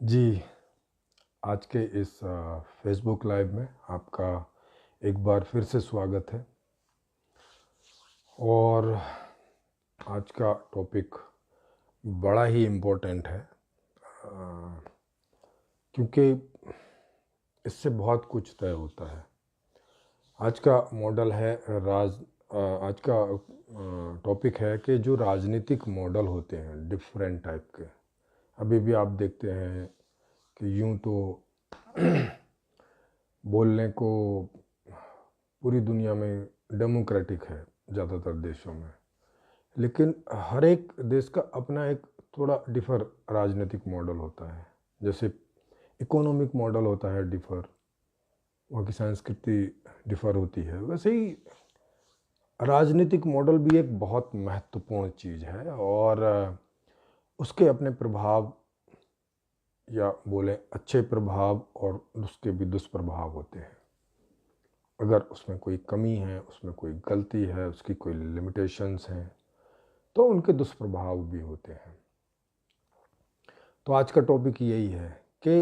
जी, आज के इस फेसबुक लाइव में आपका एक बार फिर से स्वागत है। और आज का टॉपिक बड़ा ही इम्पोर्टेंट है, क्योंकि इससे बहुत कुछ तय होता है। आज का मॉडल है आज का टॉपिक है कि जो राजनीतिक मॉडल होते हैं डिफरेंट टाइप के, अभी भी आप देखते हैं कि यूं तो बोलने को पूरी दुनिया में डेमोक्रेटिक है ज़्यादातर देशों में, लेकिन हर एक देश का अपना एक थोड़ा डिफर राजनीतिक मॉडल होता है। जैसे इकोनॉमिक मॉडल होता है डिफर, वहाँ की संस्कृति डिफर होती है, वैसे ही राजनीतिक मॉडल भी एक बहुत महत्वपूर्ण चीज़ है। और उसके अपने प्रभाव, या बोले अच्छे प्रभाव, और उसके भी दुष्प्रभाव होते हैं। अगर उसमें कोई कमी है, उसमें कोई गलती है, उसकी कोई लिमिटेशंस हैं, तो उनके दुष्प्रभाव भी होते हैं। तो आज का टॉपिक यही है कि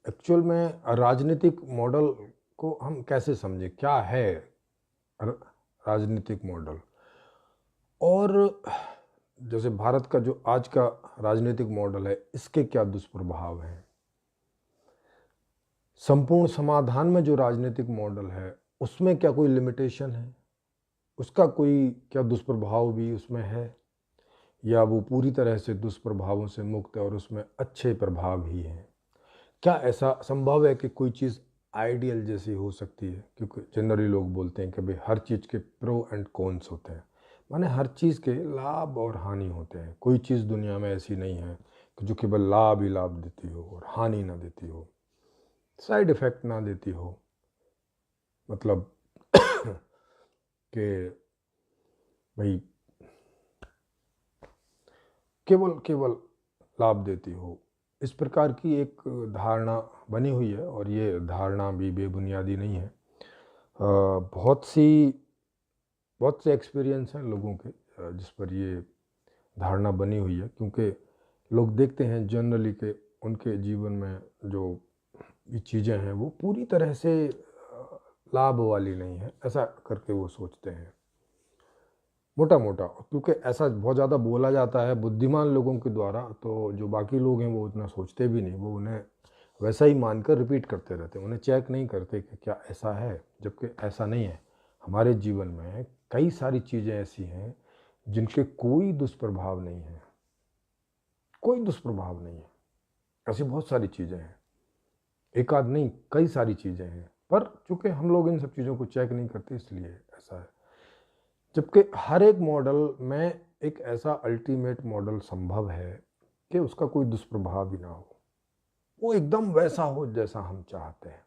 एक्चुअल में राजनीतिक मॉडल को हम कैसे समझें, क्या है राजनीतिक मॉडल। और जैसे भारत का जो आज का राजनीतिक मॉडल है, इसके क्या दुष्प्रभाव हैं। संपूर्ण समाधान में जो राजनीतिक मॉडल है, उसमें क्या कोई लिमिटेशन है, उसका कोई क्या दुष्प्रभाव भी उसमें है, या वो पूरी तरह से दुष्प्रभावों से मुक्त है और उसमें अच्छे प्रभाव ही हैं। क्या ऐसा संभव है कि कोई चीज़ आइडियल जैसी हो सकती है? क्योंकि जनरली लोग बोलते हैं कि भाई हर चीज़ के प्रो एंड कॉन्स होते हैं, माने हर चीज़ के लाभ और हानि होते हैं। कोई चीज़ दुनिया में ऐसी नहीं है कि जो केवल लाभ ही लाभ देती हो और हानि ना देती हो, साइड इफ़ेक्ट ना देती हो। मतलब कि भाई केवल केवल लाभ देती हो, इस प्रकार की एक धारणा बनी हुई है। और ये धारणा भी बेबुनियादी नहीं है। बहुत से एक्सपीरियंस हैं लोगों के जिस पर ये धारणा बनी हुई है, क्योंकि लोग देखते हैं जनरली के उनके जीवन में जो ये चीज़ें हैं वो पूरी तरह से लाभ वाली नहीं है, ऐसा करके वो सोचते हैं मोटा मोटा। क्योंकि ऐसा बहुत ज़्यादा बोला जाता है बुद्धिमान लोगों के द्वारा, तो जो बाकी लोग हैं वो उतना सोचते भी नहीं, वो उन्हें वैसा ही मानकर रिपीट करते रहते हैं। उन्हें चेक नहीं करते कि क्या ऐसा है, जबकि ऐसा नहीं है। हमारे जीवन में कई सारी चीज़ें ऐसी हैं जिनके कोई दुष्प्रभाव नहीं है, कोई दुष्प्रभाव नहीं है। ऐसी बहुत सारी चीज़ें हैं, एक आध नहीं, कई सारी चीज़ें हैं, पर चूंकि हम लोग इन सब चीज़ों को चेक नहीं करते इसलिए ऐसा है। जबकि हर एक मॉडल में एक ऐसा अल्टीमेट मॉडल संभव है कि उसका कोई दुष्प्रभाव भी ना हो, वो एकदम वैसा हो जैसा हम चाहते हैं।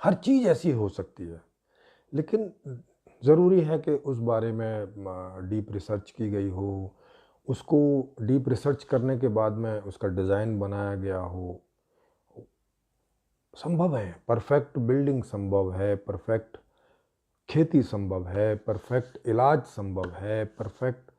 हर चीज़ ऐसी हो सकती है, लेकिन ज़रूरी है कि उस बारे में डीप रिसर्च की गई हो, उसको डीप रिसर्च करने के बाद में उसका डिज़ाइन बनाया गया हो। संभव है, परफेक्ट बिल्डिंग संभव है, परफेक्ट खेती संभव है, परफेक्ट इलाज संभव है, परफेक्ट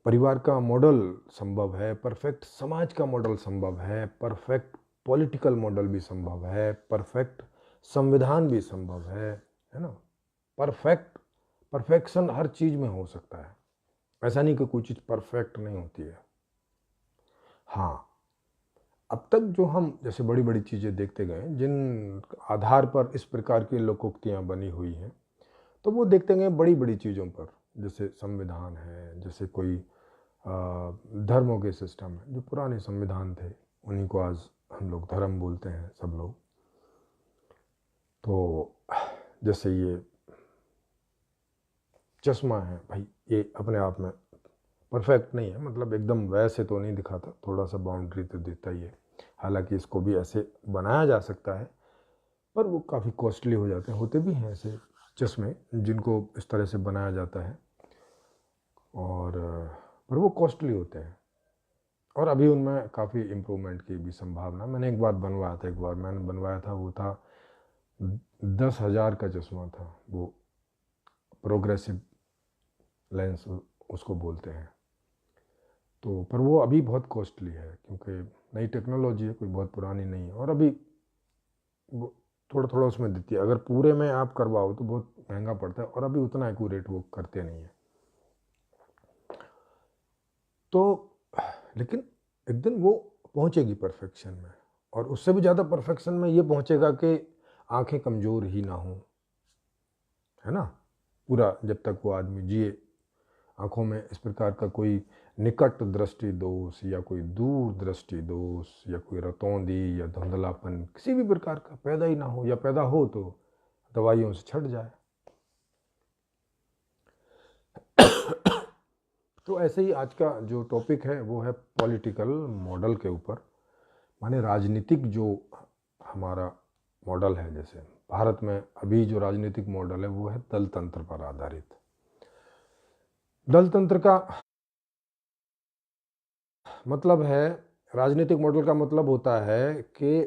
परिवार का मॉडल संभव है, परफेक्ट समाज का मॉडल संभव है, परफेक्ट पॉलिटिकल मॉडल भी संभव है, परफेक्ट संविधान भी संभव है ना। परफेक्शन हर चीज़ में हो सकता है, ऐसा नहीं कि कोई चीज़ परफेक्ट नहीं होती है। हाँ, अब तक जो हम जैसे बड़ी बड़ी चीज़ें देखते गए जिन आधार पर इस प्रकार की लोकोक्तियाँ बनी हुई हैं, तो वो देखते गए बड़ी बड़ी चीज़ों पर, जैसे संविधान है, जैसे कोई धर्मों के सिस्टम है। जो पुराने संविधान थे उन्हीं को आज हम लोग धर्म बोलते हैं सब लोग। तो जैसे ये चश्मा है भाई, ये अपने आप में परफेक्ट नहीं है, मतलब एकदम वैसे तो नहीं दिखाता, थोड़ा सा बाउंड्री तो देता ही है। हालांकि इसको भी ऐसे बनाया जा सकता है, पर वो काफ़ी कॉस्टली हो जाते हैं। होते भी हैं ऐसे चश्मे जिनको इस तरह से बनाया जाता है, और पर वो कॉस्टली होते हैं। और अभी उनमें काफ़ी इम्प्रूवमेंट की भी संभावना। मैंने एक बार बनवाया था, एक बार मैंने बनवाया था, वो था 10,000 का चश्मा था वो, प्रोग्रेसिव लेंस उसको बोलते हैं। तो पर वो अभी बहुत कॉस्टली है क्योंकि नई टेक्नोलॉजी है, कोई बहुत पुरानी नहीं है, और अभी वो थोड़ा थोड़ा उसमें देती है। अगर पूरे में आप करवाओ तो बहुत महंगा पड़ता है और अभी उतना एक्यूरेट वो करते नहीं है। तो लेकिन एक दिन वो पहुंचेगी परफेक्शन में, और उससे भी ज़्यादा परफेक्शन में ये पहुंचेगा कि आंखें कमज़ोर ही ना हो, है ना। पूरा जब तक वो आदमी जिए, आँखों में इस प्रकार का कोई निकट दृष्टि दोष या कोई दूर दृष्टि दोष या कोई रतौंधी या धुंधलापन किसी भी प्रकार का पैदा ही ना हो, या पैदा हो तो दवाइयों से छट जाए। तो ऐसे ही आज का जो टॉपिक है वो है पॉलिटिकल मॉडल के ऊपर, माने राजनीतिक जो हमारा मॉडल है। जैसे भारत में अभी जो राजनीतिक मॉडल है वो है दल तंत्र पर आधारित। दल तंत्र का मतलब है, राजनीतिक मॉडल का मतलब होता है कि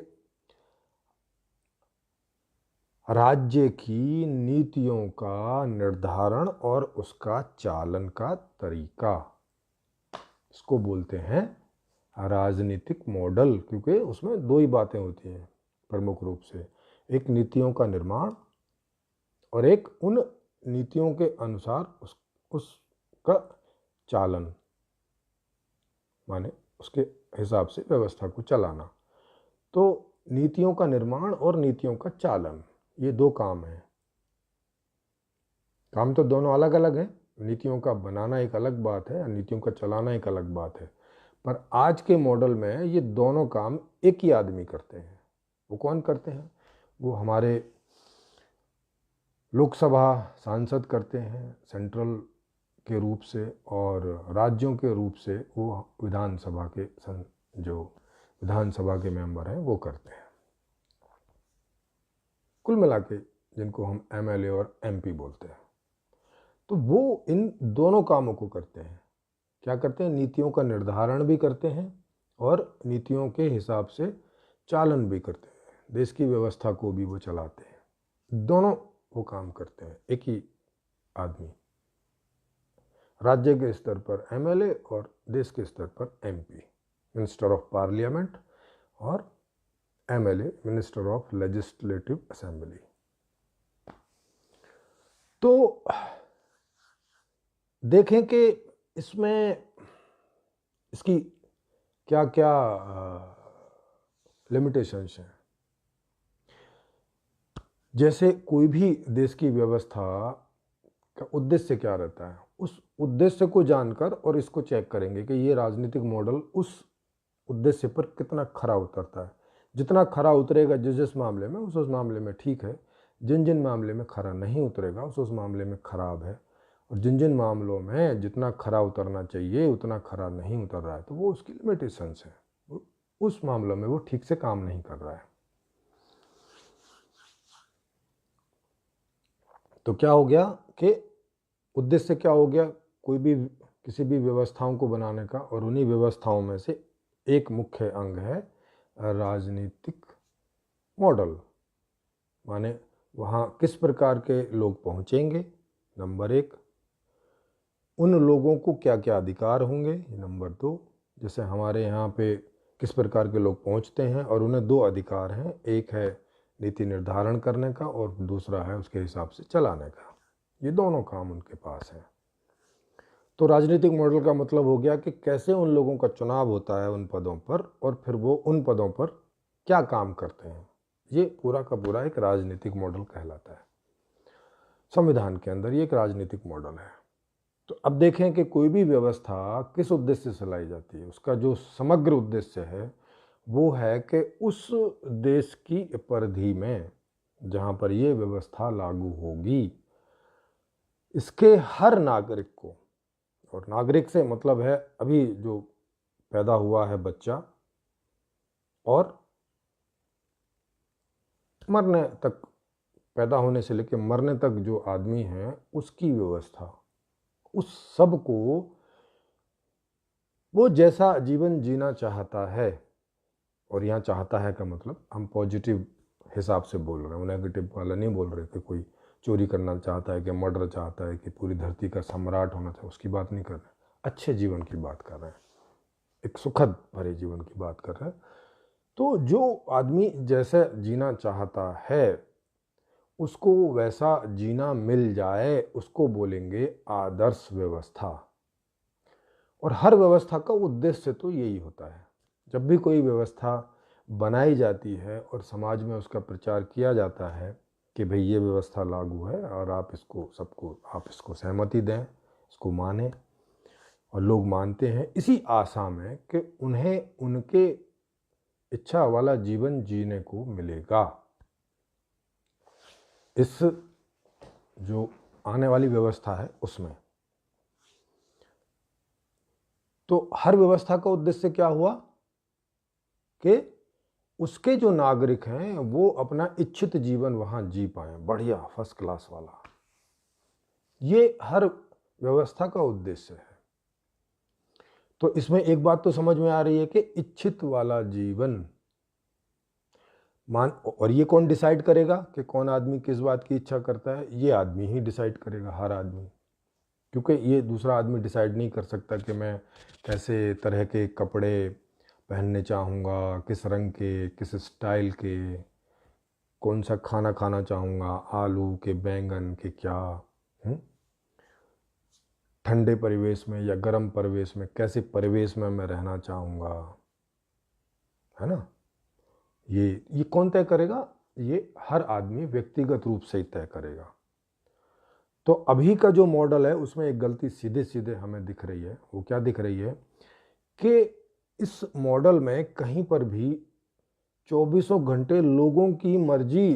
राज्य की नीतियों का निर्धारण और उसका चालन का तरीका, इसको बोलते हैं राजनीतिक मॉडल। क्योंकि उसमें दो ही बातें होती हैं प्रमुख रूप से, एक नीतियों का निर्माण और एक उन नीतियों के अनुसार उसका चालन, माने उसके हिसाब से व्यवस्था को चलाना। तो नीतियों का निर्माण और नीतियों का चालन, ये दो काम हैं। काम तो दोनों अलग अलग हैं, नीतियों का बनाना एक अलग बात है, नीतियों का चलाना एक अलग बात है। पर आज के मॉडल में ये दोनों काम एक ही आदमी करते हैं। वो कौन करते हैं? वो हमारे लोकसभा सांसद करते हैं सेंट्रल के रूप से, और राज्यों के रूप से वो विधानसभा के जो विधानसभा के मेंबर हैं वो करते हैं। कुल मिला के जिनको हम एमएलए और एमपी बोलते हैं। तो वो इन दोनों कामों को करते हैं। क्या करते हैं? नीतियों का निर्धारण भी करते हैं और नीतियों के हिसाब से चालन भी करते हैं। देश की व्यवस्था को भी वो चलाते हैं। दोनों वो काम करते हैं एक ही आदमी, राज्य के स्तर पर एमएलए और देश के स्तर पर एमपी, मिनिस्टर ऑफ पार्लियामेंट, और MLA minister of legislative assembly. तो देखें कि इसमें इसकी क्या क्या लिमिटेशंस हैं। जैसे कोई भी देश की व्यवस्था का उद्देश्य क्या रहता है, उस उद्देश्य को जानकर और इसको चेक करेंगे कि ये राजनीतिक मॉडल उस उद्देश्य पर कितना खरा उतरता है। जितना खरा उतरेगा जिस जिस मामले में, उस मामले में ठीक है। जिन जिन मामले में खरा नहीं उतरेगा उस मामले में खराब है। और जिन जिन मामलों में जितना खरा उतरना चाहिए उतना खरा नहीं उतर रहा है, तो वो उसकी लिमिटेशंस है, उस मामलों में वो ठीक से काम नहीं कर रहा है। तो क्या हो गया कि उद्देश्य क्या हो गया कोई भी किसी भी व्यवस्थाओं को बनाने का, और उन्हीं व्यवस्थाओं में से एक मुख्य अंग है राजनीतिक मॉडल। माने वहाँ किस प्रकार के लोग पहुँचेंगे, नंबर एक। उन लोगों को क्या क्या अधिकार होंगे, नंबर दो। जैसे हमारे यहाँ पे किस प्रकार के लोग पहुँचते हैं, और उन्हें दो अधिकार हैं, एक है नीति निर्धारण करने का और दूसरा है उसके हिसाब से चलाने का। ये दोनों काम उनके पास हैं। तो राजनीतिक मॉडल का मतलब हो गया कि कैसे उन लोगों का चुनाव होता है उन पदों पर, और फिर वो उन पदों पर क्या काम करते हैं। ये पूरा का पूरा एक राजनीतिक मॉडल कहलाता है। संविधान के अंदर ये एक राजनीतिक मॉडल है। तो अब देखें कि कोई भी व्यवस्था किस उद्देश्य से लाई जाती है, उसका जो समग्र उद्देश्य है वो है कि उस देश की परिधि में जहाँ पर ये व्यवस्था लागू होगी, इसके हर नागरिक को, और नागरिक से मतलब है अभी जो पैदा हुआ है बच्चा और मरने तक, पैदा होने से लेकर मरने तक जो आदमी है उसकी व्यवस्था, उस सब को वो जैसा जीवन जीना चाहता है। और यहाँ चाहता है का मतलब हम पॉजिटिव हिसाब से बोल रहे हैं, नेगेटिव वाला नहीं बोल रहे कि कोई चोरी करना चाहता है कि मर्डर चाहता है कि पूरी धरती का सम्राट होना चाहिए, उसकी बात नहीं कर रहे, अच्छे जीवन की बात कर रहे हैं। एक सुखद भरे जीवन की बात कर रहे हैं। तो जो आदमी जैसे जीना चाहता है उसको वैसा जीना मिल जाए, उसको बोलेंगे आदर्श व्यवस्था। और हर व्यवस्था का उद्देश्य तो यही होता है। जब भी कोई व्यवस्था बनाई जाती है और समाज में उसका प्रचार किया जाता है कि भाई ये व्यवस्था लागू है और आप इसको सहमति दें, इसको मानें, और लोग मानते हैं इसी आशा में कि उन्हें उनके इच्छा वाला जीवन जीने को मिलेगा। इस जो आने वाली व्यवस्था है उसमें तो हर व्यवस्था का उद्देश्य क्या हुआ कि उसके जो नागरिक हैं वो अपना इच्छित जीवन वहां जी पाए, बढ़िया फर्स्ट क्लास वाला। ये हर व्यवस्था का उद्देश्य है। तो इसमें एक बात तो समझ में आ रही है कि इच्छित वाला जीवन और ये कौन डिसाइड करेगा कि कौन आदमी किस बात की इच्छा करता है? ये आदमी ही डिसाइड करेगा, हर आदमी। क्योंकि ये दूसरा आदमी डिसाइड नहीं कर सकता कि मैं कैसे तरह के कपड़े पहनने चाहूँगा, किस रंग के, किस स्टाइल के, कौन सा खाना खाना चाहूँगा, आलू के, बैंगन के, क्या ठंडे परिवेश में या गर्म परिवेश में, कैसे परिवेश में मैं रहना चाहूँगा, है ना। ये कौन तय करेगा? ये हर आदमी व्यक्तिगत रूप से ही तय करेगा। तो अभी का जो मॉडल है उसमें एक गलती सीधे सीधे हमें दिख रही है। वो क्या दिख रही है कि इस मॉडल में कहीं पर भी 24 घंटे लोगों की मर्जी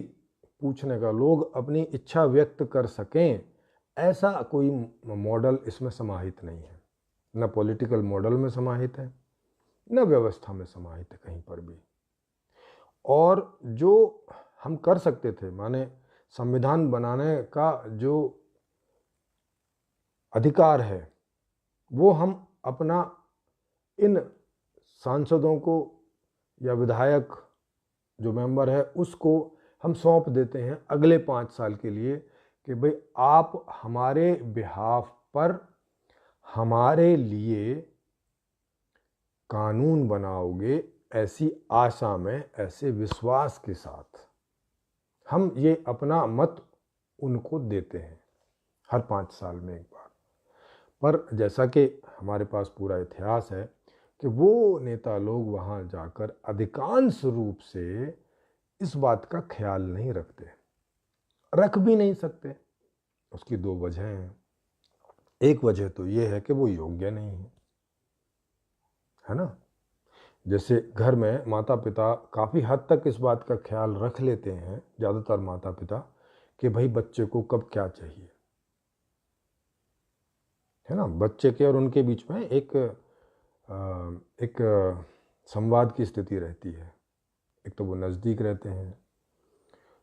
पूछने का, लोग अपनी इच्छा व्यक्त कर सकें, ऐसा कोई मॉडल इसमें समाहित नहीं है। न पॉलिटिकल मॉडल में समाहित है, न व्यवस्था में समाहित है कहीं पर भी। और जो हम कर सकते थे, माने संविधान बनाने का जो अधिकार है, वो हम अपना इन सांसदों को या विधायक जो मेंबर है उसको हम सौंप देते हैं अगले 5 साल के लिए कि भाई आप हमारे बिहाफ पर हमारे लिए कानून बनाओगे, ऐसी आशा में, ऐसे विश्वास के साथ हम ये अपना मत उनको देते हैं हर 5 साल में एक बार। पर जैसा कि हमारे पास पूरा इतिहास है कि वो नेता लोग वहाँ जाकर अधिकांश रूप से इस बात का ख्याल नहीं रखते, रख भी नहीं सकते। उसकी 2 वजह हैं। एक वजह तो ये है कि वो योग्य नहीं है ना। जैसे घर में माता पिता काफ़ी हद तक इस बात का ख्याल रख लेते हैं, ज़्यादातर माता पिता, कि भाई बच्चे को कब क्या चाहिए, है ना। बच्चे के और उनके बीच में एक संवाद की स्थिति रहती है। एक तो वो नज़दीक रहते हैं,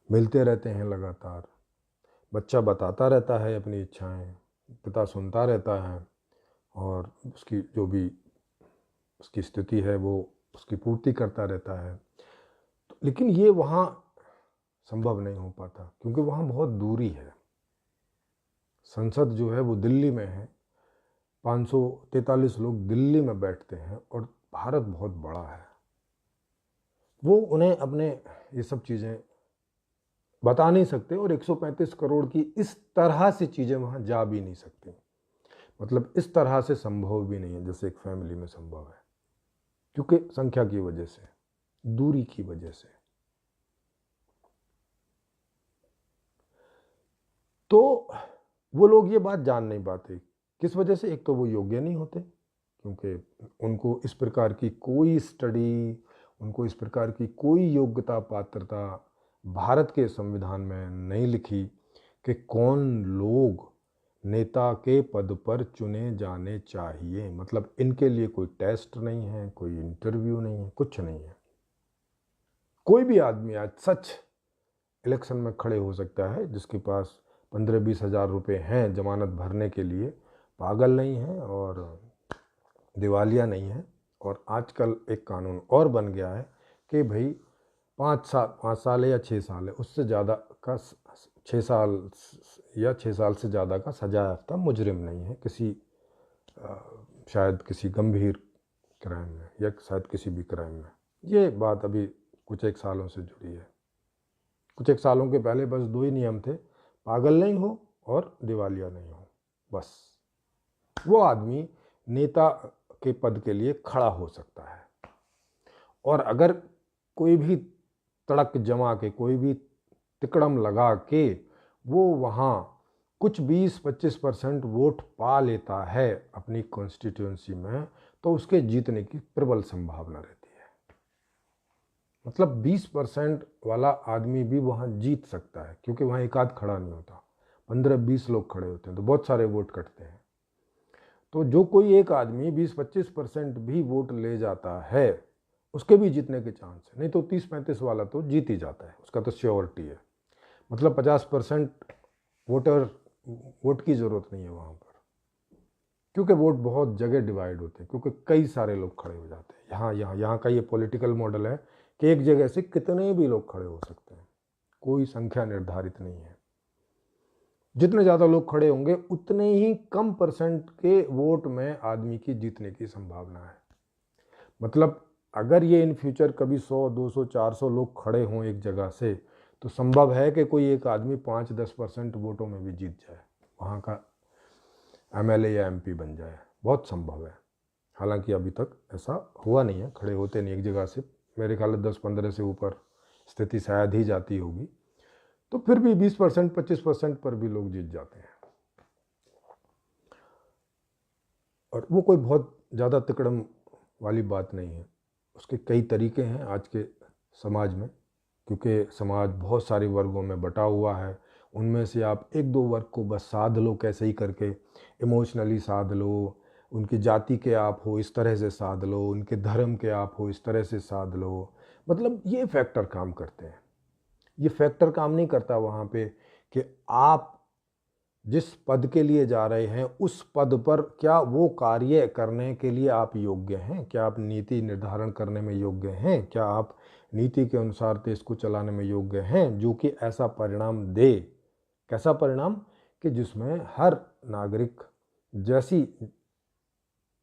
मिलते रहते हैं लगातार, बच्चा बताता रहता है अपनी इच्छाएं, पिता सुनता रहता है और उसकी जो भी उसकी स्थिति है वो उसकी पूर्ति करता रहता है। तो लेकिन ये वहाँ संभव नहीं हो पाता क्योंकि वहाँ बहुत दूरी है। संसद जो है वो दिल्ली में है, 543 लोग दिल्ली में बैठते हैं और भारत बहुत बड़ा है। वो उन्हें अपने ये सब चीज़ें बता नहीं सकते और 135 करोड़ की इस तरह से चीज़ें वहाँ जा भी नहीं सकती। मतलब इस तरह से संभव भी नहीं है जैसे एक फैमिली में संभव है, क्योंकि संख्या की वजह से, दूरी की वजह से। तो वो लोग ये बात जान नहीं पाते। किस वजह से? एक तो वो योग्य नहीं होते क्योंकि उनको इस प्रकार की कोई स्टडी, उनको इस प्रकार की कोई योग्यता पात्रता भारत के संविधान में नहीं लिखी कि कौन लोग नेता के पद पर चुने जाने चाहिए। मतलब इनके लिए कोई टेस्ट नहीं है, कोई इंटरव्यू नहीं है, कुछ नहीं है। कोई भी आदमी आज सच इलेक्शन में खड़े हो सकता है जिसके पास 15-20 हज़ार रुपये हैं जमानत भरने के लिए, पागल नहीं है और दिवालिया नहीं है। और आजकल एक कानून और बन गया है कि भाई 5 साल या 6 साल है, उससे ज़्यादा का 6 साल या 6 साल से ज़्यादा का सजा याफ्ता मुजरिम नहीं है किसी शायद किसी गंभीर क्राइम में या शायद किसी भी क्राइम में। ये बात अभी कुछ एक सालों से जुड़ी है। कुछ एक सालों के पहले बस 2 ही नियम थे, पागल नहीं हो और दिवालिया नहीं हो। बस वो आदमी नेता के पद के लिए खड़ा हो सकता है। और अगर कोई भी तड़क जमा के, कोई भी तिकड़म लगा के वो वहाँ कुछ 20-25% वोट पा लेता है अपनी कॉन्स्टिट्यूंसी में, तो उसके जीतने की प्रबल संभावना रहती है। मतलब 20% वाला आदमी भी वहाँ जीत सकता है, क्योंकि वहाँ एक आध खड़ा नहीं होता, 15-20 लोग खड़े होते हैं, तो बहुत सारे वोट कटते हैं। तो जो कोई एक आदमी 20-25% भी वोट ले जाता है, उसके भी जीतने के चांस है। नहीं तो 30-35 वाला तो जीत ही जाता है, उसका तो श्योरिटी है। मतलब 50% वोट की ज़रूरत नहीं है वहाँ पर, क्योंकि वोट बहुत जगह डिवाइड होते हैं, क्योंकि कई सारे लोग खड़े हो जाते हैं। यहाँ का ये पॉलिटिकल मॉडल है कि एक जगह से कितने भी लोग खड़े हो सकते हैं, कोई संख्या निर्धारित नहीं है। जितने ज़्यादा लोग खड़े होंगे उतने ही कम परसेंट के वोट में आदमी की जीतने की संभावना है। मतलब अगर ये इन फ्यूचर कभी 100, 200, 400 लोग खड़े हों एक जगह से, तो संभव है कि कोई एक आदमी 5-10% वोटों में भी जीत जाए, वहाँ का MLA या MP बन जाए। बहुत संभव है। हालांकि अभी तक ऐसा हुआ नहीं है, खड़े होते नहीं एक जगह से। मेरे ख्याल में 10-15 से ऊपर स्थिति शायद ही जाती होगी, तो फिर भी 20%, 25% पर भी लोग जीत जाते हैं। और वो कोई बहुत ज़्यादा तिकड़म वाली बात नहीं है। उसके कई तरीके हैं आज के समाज में, क्योंकि समाज बहुत सारे वर्गों में बटा हुआ है। उनमें से आप 1-2 वर्ग को बस साध लो, कैसे ही करके इमोशनली साध लो, उनकी जाति के आप हो इस तरह से साध लो, उनके धर्म के आप हो इस तरह से साध लो। मतलब ये फैक्टर काम करते हैं। ये फैक्टर काम नहीं करता वहाँ पे कि आप जिस पद के लिए जा रहे हैं उस पद पर क्या वो कार्य करने के लिए आप योग्य हैं, क्या आप नीति निर्धारण करने में योग्य हैं, क्या आप नीति के अनुसार देश को चलाने में योग्य हैं जो कि ऐसा परिणाम दे। कैसा परिणाम? कि जिसमें हर नागरिक जैसी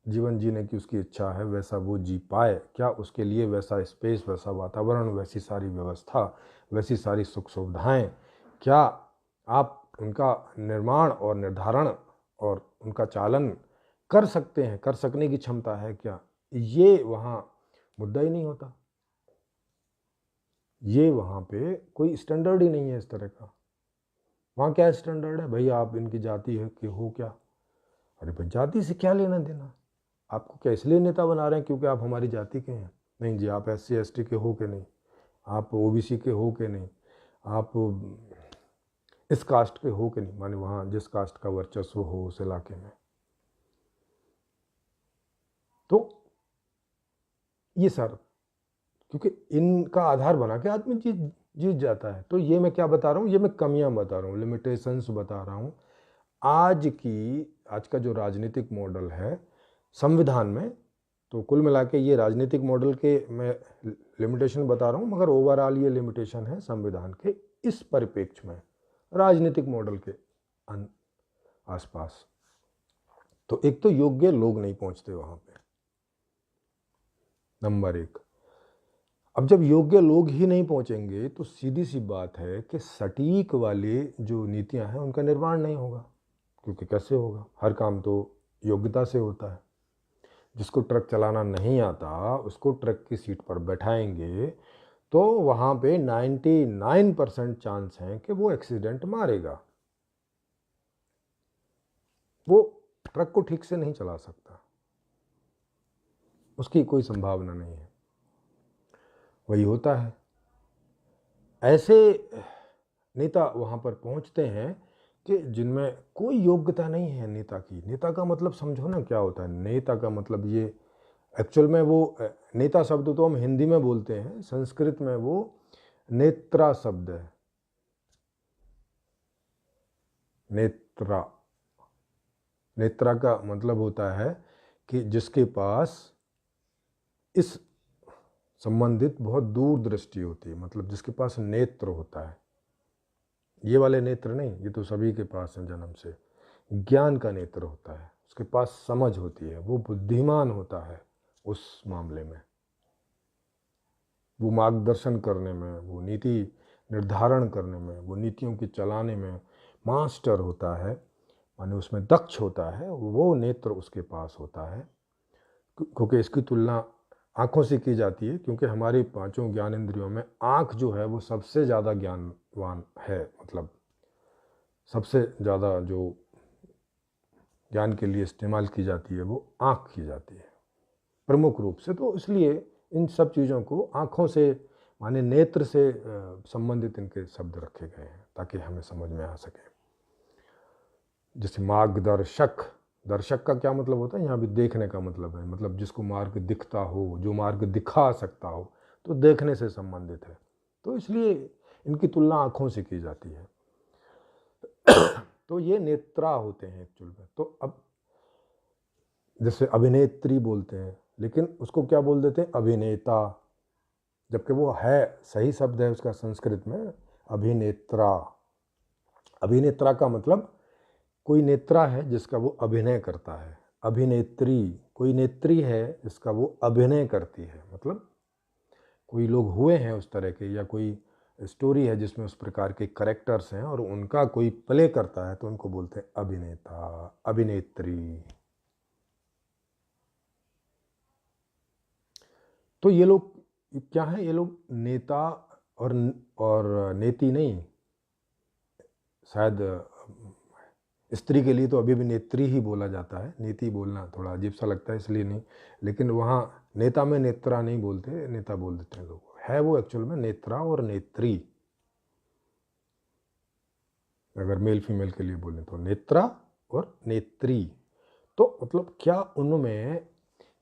जीवन जीने की उसकी इच्छा है वैसा वो जी पाए। क्या उसके लिए वैसा स्पेस, वैसा वातावरण, वैसी सारी व्यवस्था, वैसी सारी सुख सुविधाएं, क्या आप उनका निर्माण और निर्धारण और उनका चालन कर सकते हैं, कर सकने की क्षमता है क्या? ये वहाँ मुद्दा ही नहीं होता। ये वहाँ पे कोई स्टैंडर्ड ही नहीं है इस तरह का। वहाँ क्या स्टैंडर्ड है? भाई आप इनकी जाति है कि हो क्या? अरे भाई जाति से क्या लेना देना? आपको क्या इसलिए नेता बना रहे हैं क्योंकि आप हमारी जाति के हैं? नहीं जी, आप SC ST के हो के नहीं, आप OBC के हो के नहीं, आप इस कास्ट के हो के नहीं, माने वहाँ जिस कास्ट का वर्चस्व हो उस इलाके में। तो ये सर, क्योंकि इनका आधार बना के आदमी जीत जाता है। तो ये मैं क्या बता रहा हूँ, ये मैं कमियां बता रहा हूँ, लिमिटेशंस बता रहा हूँ। आज का जो राजनीतिक मॉडल है संविधान में, तो कुल मिला के ये राजनीतिक मॉडल के मैं लिमिटेशन बता रहा हूँ, मगर ओवरऑल ये लिमिटेशन है संविधान के इस परिप्रेक्ष्य में राजनीतिक मॉडल के आसपास। तो एक तो योग्य लोग नहीं पहुंचते वहां पे, नंबर 1। अब जब योग्य लोग ही नहीं पहुंचेंगे तो सीधी सी बात है कि सटीक वाली जो नीतियां हैं उनका निर्माण नहीं होगा। क्योंकि कैसे होगा? हर काम तो योग्यता से होता है। जिसको ट्रक चलाना नहीं आता उसको ट्रक की सीट पर बैठाएंगे तो वहाँ पे 99% चांस हैं कि वो एक्सीडेंट मारेगा। वो ट्रक को ठीक से नहीं चला सकता, उसकी कोई संभावना नहीं है। वही होता है, ऐसे नेता वहाँ पर पहुँचते हैं कि जिनमें कोई योग्यता नहीं है नेता की। नेता का मतलब समझो ना क्या होता है। नेता का मतलब ये एक्चुअल में वो नेता शब्द तो हम हिंदी में बोलते हैं, संस्कृत में वो नेत्रा शब्द है। नेत्रा, नेत्रा का मतलब होता है कि जिसके पास इस संबंधित बहुत दूर दृष्टि होती है, मतलब जिसके पास नेत्र होता है। ये वाले नेत्र नहीं, ये तो सभी के पास हैं जन्म से। ज्ञान का नेत्र होता है, उसके पास समझ होती है, वो बुद्धिमान होता है, उस मामले में, वो मार्गदर्शन करने में, वो नीति निर्धारण करने में, वो नीतियों की चलाने में मास्टर होता है, माने उसमें दक्ष होता है, वो नेत्र उसके पास होता है। क्योंकि इसकी तुलना आँखों से की जाती है, क्योंकि हमारी पांचों ज्ञानेंद्रियों में आँख जो है वो सबसे ज़्यादा ज्ञानवान है, मतलब सबसे ज़्यादा जो ज्ञान के लिए इस्तेमाल की जाती है वो आँख की जाती है प्रमुख रूप से। तो इसलिए इन सब चीज़ों को आँखों से, माने नेत्र से संबंधित इनके शब्द रखे गए हैं ताकि हमें समझ में आ सके। जैसे मार्गदर्शक, दर्शक का क्या मतलब होता है, यहाँ भी देखने का मतलब है, मतलब जिसको मार्ग दिखता हो, जो मार्ग दिखा सकता हो, तो देखने से संबंधित है। तो इसलिए इनकी तुलना आँखों से की जाती है। तो ये नेत्रा होते हैं एक्चुअल में। तो अब जैसे अभिनेत्री बोलते हैं, लेकिन उसको क्या बोल देते हैं, अभिनेता, जबकि वो है, सही शब्द है उसका संस्कृत में अभिनेत्रा। अभिनेत्रा का मतलब कोई नेत्रा है जिसका वो अभिनय करता है, अभिनेत्री कोई नेत्री है जिसका वो अभिनय करती है, मतलब कोई लोग हुए हैं उस तरह के, या कोई स्टोरी है जिसमें उस प्रकार के करेक्टर्स हैं और उनका कोई प्ले करता है, तो उनको बोलते हैं अभिनेता, अभिनेत्री। तो ये लोग क्या है, ये लोग नेता और नेति नहीं, शायद स्त्री के लिए तो अभी भी नेत्री ही बोला जाता है, नेति बोलना थोड़ा अजीब सा लगता है इसलिए नहीं, लेकिन वहाँ नेता में नेत्रा नहीं बोलते, नेता बोल देते हैं लोग, है वो एक्चुअल में नेत्रा और नेत्री। अगर मेल फीमेल के लिए बोलें तो नेत्रा और नेत्री। तो मतलब क्या उनमें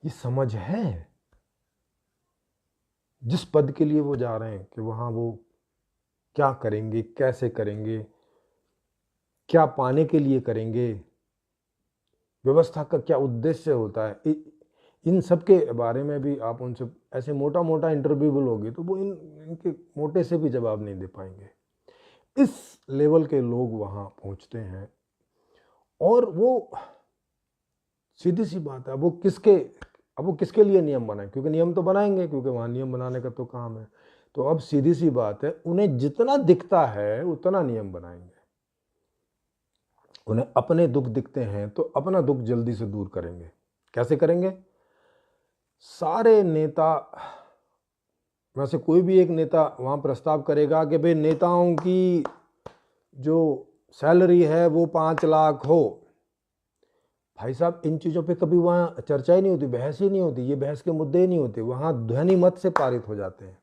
ये समझ है जिस पद के लिए वो जा रहे हैं कि वहाँ वो क्या करेंगे, कैसे करेंगे, क्या पाने के लिए करेंगे, व्यवस्था का क्या उद्देश्य होता है, इन सब के बारे में भी आप उनसे ऐसे मोटा मोटा इंटरव्यू लोगे तो वो इनके मोटे से भी जवाब नहीं दे पाएंगे। इस लेवल के लोग वहाँ पहुँचते हैं। और वो सीधी सी बात है, अब वो किसके लिए नियम बनाए, क्योंकि नियम तो बनाएंगे, क्योंकि वहाँ नियम बनाने का तो काम है। तो अब सीधी सी बात है, उन्हें जितना दिखता है उतना नियम बनाएंगे। उन्हें अपने दुख दिखते हैं तो अपना दुख जल्दी से दूर करेंगे। कैसे करेंगे? सारे नेता में से कोई भी एक नेता वहाँ प्रस्ताव करेगा कि भाई नेताओं की जो सैलरी है वो 5 लाख हो। भाई साहब, इन चीज़ों पे कभी वहाँ चर्चा ही नहीं होती, बहस ही नहीं होती, ये बहस के मुद्दे ही नहीं होते, वहाँ ध्वनि मत से पारित हो जाते हैं।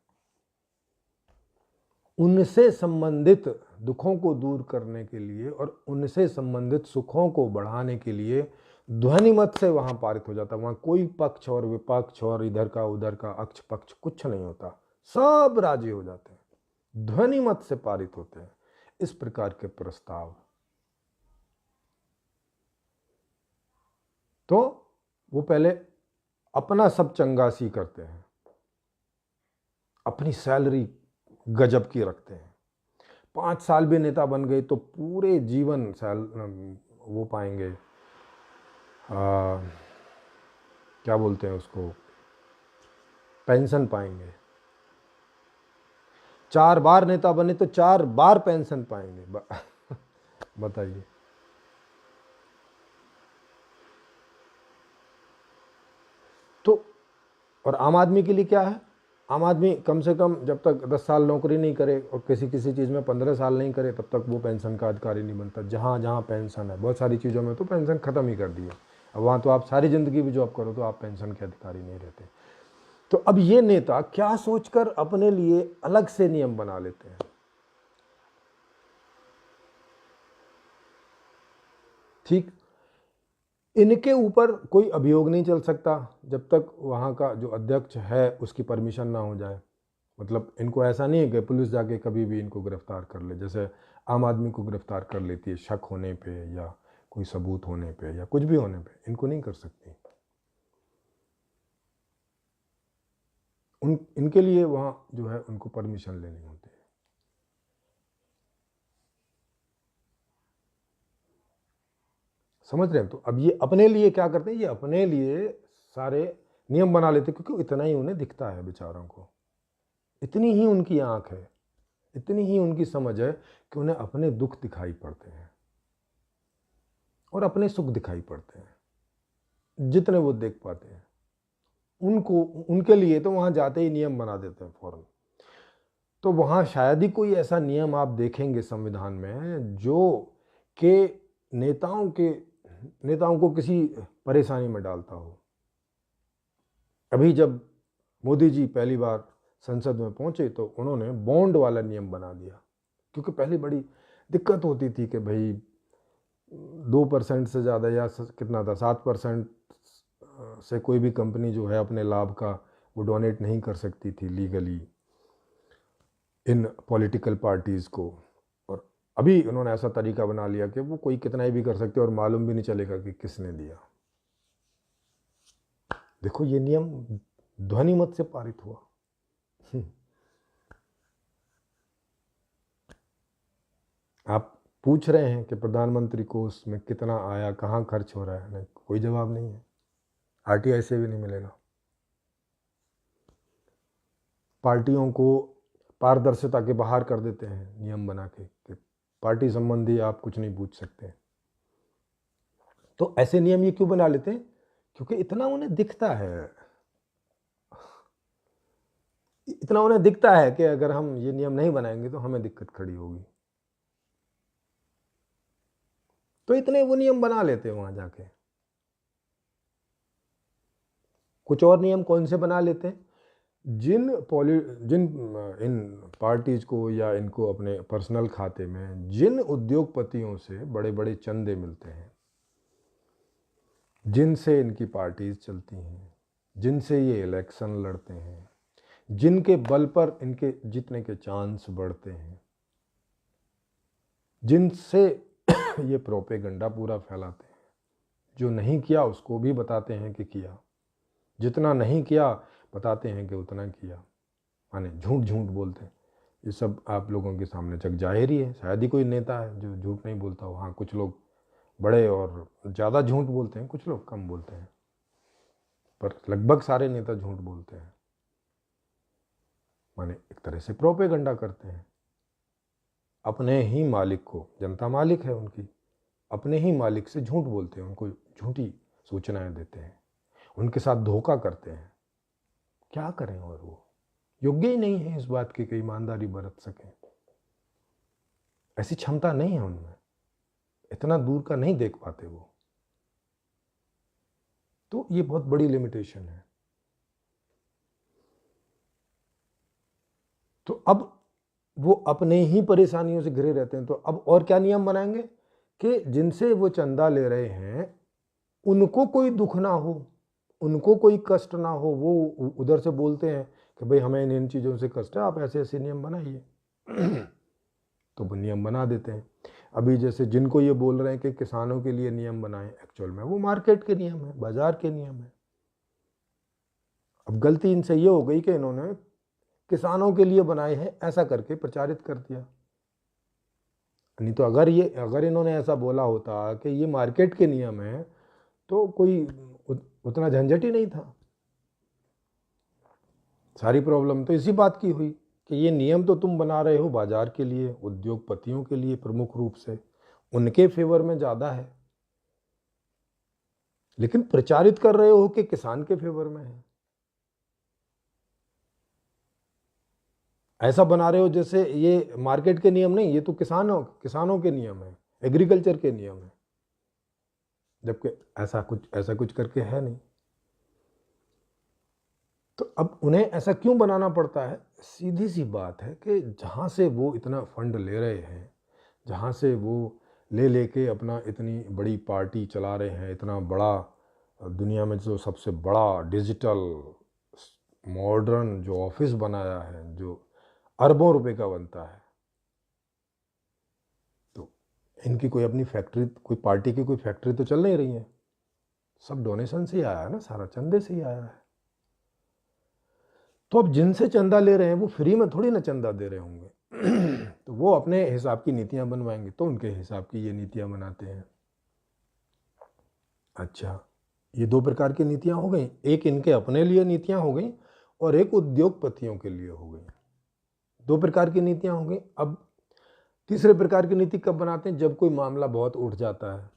उनसे संबंधित दुखों को दूर करने के लिए और उनसे संबंधित सुखों को बढ़ाने के लिए ध्वनि मत से वहाँ पारित हो जाता है। वहाँ कोई पक्ष और विपक्ष और इधर का उधर का अक्ष पक्ष कुछ नहीं होता, सब राजी हो जाते हैं, ध्वनि मत से पारित होते हैं इस प्रकार के प्रस्ताव। तो वो पहले अपना सब चंगासी करते हैं, अपनी सैलरी गजब की रखते हैं। 5 साल भी नेता बन गए तो पूरे जीवन वो पाएंगे, क्या बोलते हैं उसको, पेंशन पाएंगे। 4 बार नेता बने तो 4 बार पेंशन पाएंगे। बताइए। तो और आम आदमी के लिए क्या है? आम आदमी कम से कम जब तक 10 साल नौकरी नहीं करे और किसी चीज़ में 15 साल नहीं करे, तब तक वो पेंशन का अधिकारी नहीं बनता। जहाँ जहाँ पेंशन है, बहुत सारी चीज़ों में तो पेंशन ख़त्म ही कर दी है। अब वहाँ तो आप सारी ज़िंदगी भी जॉब करो तो आप पेंशन के अधिकारी नहीं रहते। तो अब ये नेता क्या सोचकर अपने लिए अलग से नियम बना लेते हैं। ठीक, इनके ऊपर कोई अभियोग नहीं चल सकता जब तक वहाँ का जो अध्यक्ष है उसकी परमिशन ना हो जाए। मतलब इनको ऐसा नहीं है कि पुलिस जाके कभी भी इनको गिरफ्तार कर ले, जैसे आम आदमी को गिरफ्तार कर लेती है शक होने पे या कोई सबूत होने पे या कुछ भी होने पे, इनको नहीं कर सकती। इनके लिए वहाँ जो है उनको परमिशन लेनी होती है। समझ रहे हैं? तो अब ये अपने लिए क्या करते हैं, ये अपने लिए सारे नियम बना लेते, क्योंकि इतना ही उन्हें दिखता है बेचारों को, इतनी ही उनकी आंख है, इतनी ही उनकी समझ है कि उन्हें अपने दुख दिखाई पड़ते हैं और अपने सुख दिखाई पड़ते हैं, जितने वो देख पाते हैं। उनको, उनके लिए तो वहां जाते ही नियम बना देते हैं फौरन। तो वहां शायद ही कोई ऐसा नियम आप देखेंगे संविधान में जो के नेताओं को किसी परेशानी में डालता हो। अभी जब मोदी जी पहली बार संसद में पहुंचे तो उन्होंने बॉन्ड वाला नियम बना दिया, क्योंकि पहले बड़ी दिक्कत होती थी कि भाई 2% से ज़्यादा या कितना था 7% से कोई भी कंपनी जो है अपने लाभ का वो डोनेट नहीं कर सकती थी लीगली इन पॉलिटिकल पार्टीज़ को। और अभी उन्होंने ऐसा तरीका बना लिया कि वो कोई कितना ही भी कर सकते और मालूम भी नहीं चलेगा कि किसने दिया। देखो ये नियम ध्वनि मत से पारित हुआ। आप पूछ रहे हैं कि प्रधानमंत्री को उसमें कितना आया, कहाँ खर्च हो रहा है, नहीं, कोई जवाब नहीं है, आरटीआई से भी नहीं मिलेगा। पार्टियों को पारदर्शिता के बाहर कर देते हैं नियम बना के कि पार्टी संबंधी आप कुछ नहीं पूछ सकते। तो ऐसे नियम ये क्यों बना लेते हैं? क्योंकि इतना उन्हें दिखता है कि अगर हम ये नियम नहीं बनाएंगे तो हमें दिक्कत खड़ी होगी, तो इतने वो नियम बना लेते हैं वहां जाके। कुछ और नियम कौन से बना लेते हैं? जिन इन पार्टीज को या इनको अपने पर्सनल खाते में जिन उद्योगपतियों से बड़े बड़े चंदे मिलते हैं, जिनसे इनकी पार्टीज चलती हैं, जिनसे ये इलेक्शन लड़ते हैं, जिनके बल पर इनके जीतने के चांस बढ़ते हैं, जिनसे ये प्रोपेगेंडा पूरा फैलाते हैं, जो नहीं किया उसको भी बताते हैं कि किया, जितना नहीं किया बताते हैं कि उतना किया, माने झूठ बोलते हैं। ये सब आप लोगों के सामने जग जाहिर ही है। शायद ही कोई नेता है जो झूठ नहीं बोलता हो। हाँ, कुछ लोग बड़े और ज़्यादा झूठ बोलते हैं, कुछ लोग कम बोलते हैं, पर लगभग सारे नेता झूठ बोलते हैं, माने एक तरह से प्रोपेगेंडा करते हैं। अपने ही मालिक को, जनता मालिक है उनकी, अपने ही मालिक से झूठ बोलते हैं, उनको झूठी सूचनाएं देते हैं, उनके साथ धोखा करते हैं। क्या करें, और वो योग्य ही नहीं है इस बात की कि ईमानदारी बरत सकें। ऐसी क्षमता नहीं है उनमें, इतना दूर का नहीं देख पाते वो। तो ये बहुत बड़ी लिमिटेशन है। तो अब वो अपने ही परेशानियों से घिरे रहते हैं। तो अब और क्या नियम बनाएंगे कि जिनसे वो चंदा ले रहे हैं उनको कोई दुख ना हो, उनको कोई कष्ट ना हो। वो उधर से बोलते हैं कि भाई हमें इन चीज़ों से कष्ट है, आप ऐसे ऐसे नियम बनाइए। तो वो नियम बना देते हैं। अभी जैसे जिनको ये बोल रहे हैं कि किसानों के लिए नियम बनाएं, एक्चुअल में वो मार्केट के नियम है, बाजार के नियम है। अब गलती इनसे ये हो गई कि इन्होंने किसानों के लिए बनाए हैं ऐसा करके प्रचारित कर दिया। नहीं तो अगर इन्होंने ऐसा बोला होता कि ये मार्केट के नियम है तो कोई उतना झंझट ही नहीं था। सारी प्रॉब्लम तो इसी बात की हुई कि ये नियम तो तुम बना रहे हो बाजार के लिए, उद्योगपतियों के लिए प्रमुख रूप से, उनके फेवर में ज़्यादा है, लेकिन प्रचारित कर रहे हो कि किसान के फेवर में है। ऐसा बना रहे हो जैसे ये मार्केट के नियम नहीं, ये तो किसानों के नियम है, एग्रीकल्चर के नियम है, जबकि ऐसा कुछ करके है नहीं। तो अब उन्हें ऐसा क्यों बनाना पड़ता है? सीधी सी बात है कि जहाँ से वो इतना फंड ले रहे हैं, जहाँ से वो लेके अपना इतनी बड़ी पार्टी चला रहे हैं, इतना बड़ा दुनिया में जो सबसे बड़ा डिजिटल मॉडर्न जो ऑफिस बनाया है, जो अरबों रुपए का बनता है, तो इनकी कोई अपनी फैक्ट्री, कोई पार्टी की कोई फैक्ट्री तो चल नहीं रही है। सब डोनेशन से ही आया है ना, सारा चंदे से ही आया है। तो अब जिनसे चंदा ले रहे हैं वो फ्री में थोड़ी ना चंदा दे रहे होंगे। तो वो अपने हिसाब की नीतियां बनवाएंगे, तो उनके हिसाब की ये नीतियां बनाते हैं। अच्छा, ये दो प्रकार की नीतियां हो गई, एक इनके अपने लिए नीतियां हो गई और एक उद्योगपतियों के लिए हो गई। दो प्रकार की नीतियां हो गई। अब तीसरे प्रकार की नीति कब बनाते हैं? जब कोई मामला बहुत उठ जाता है।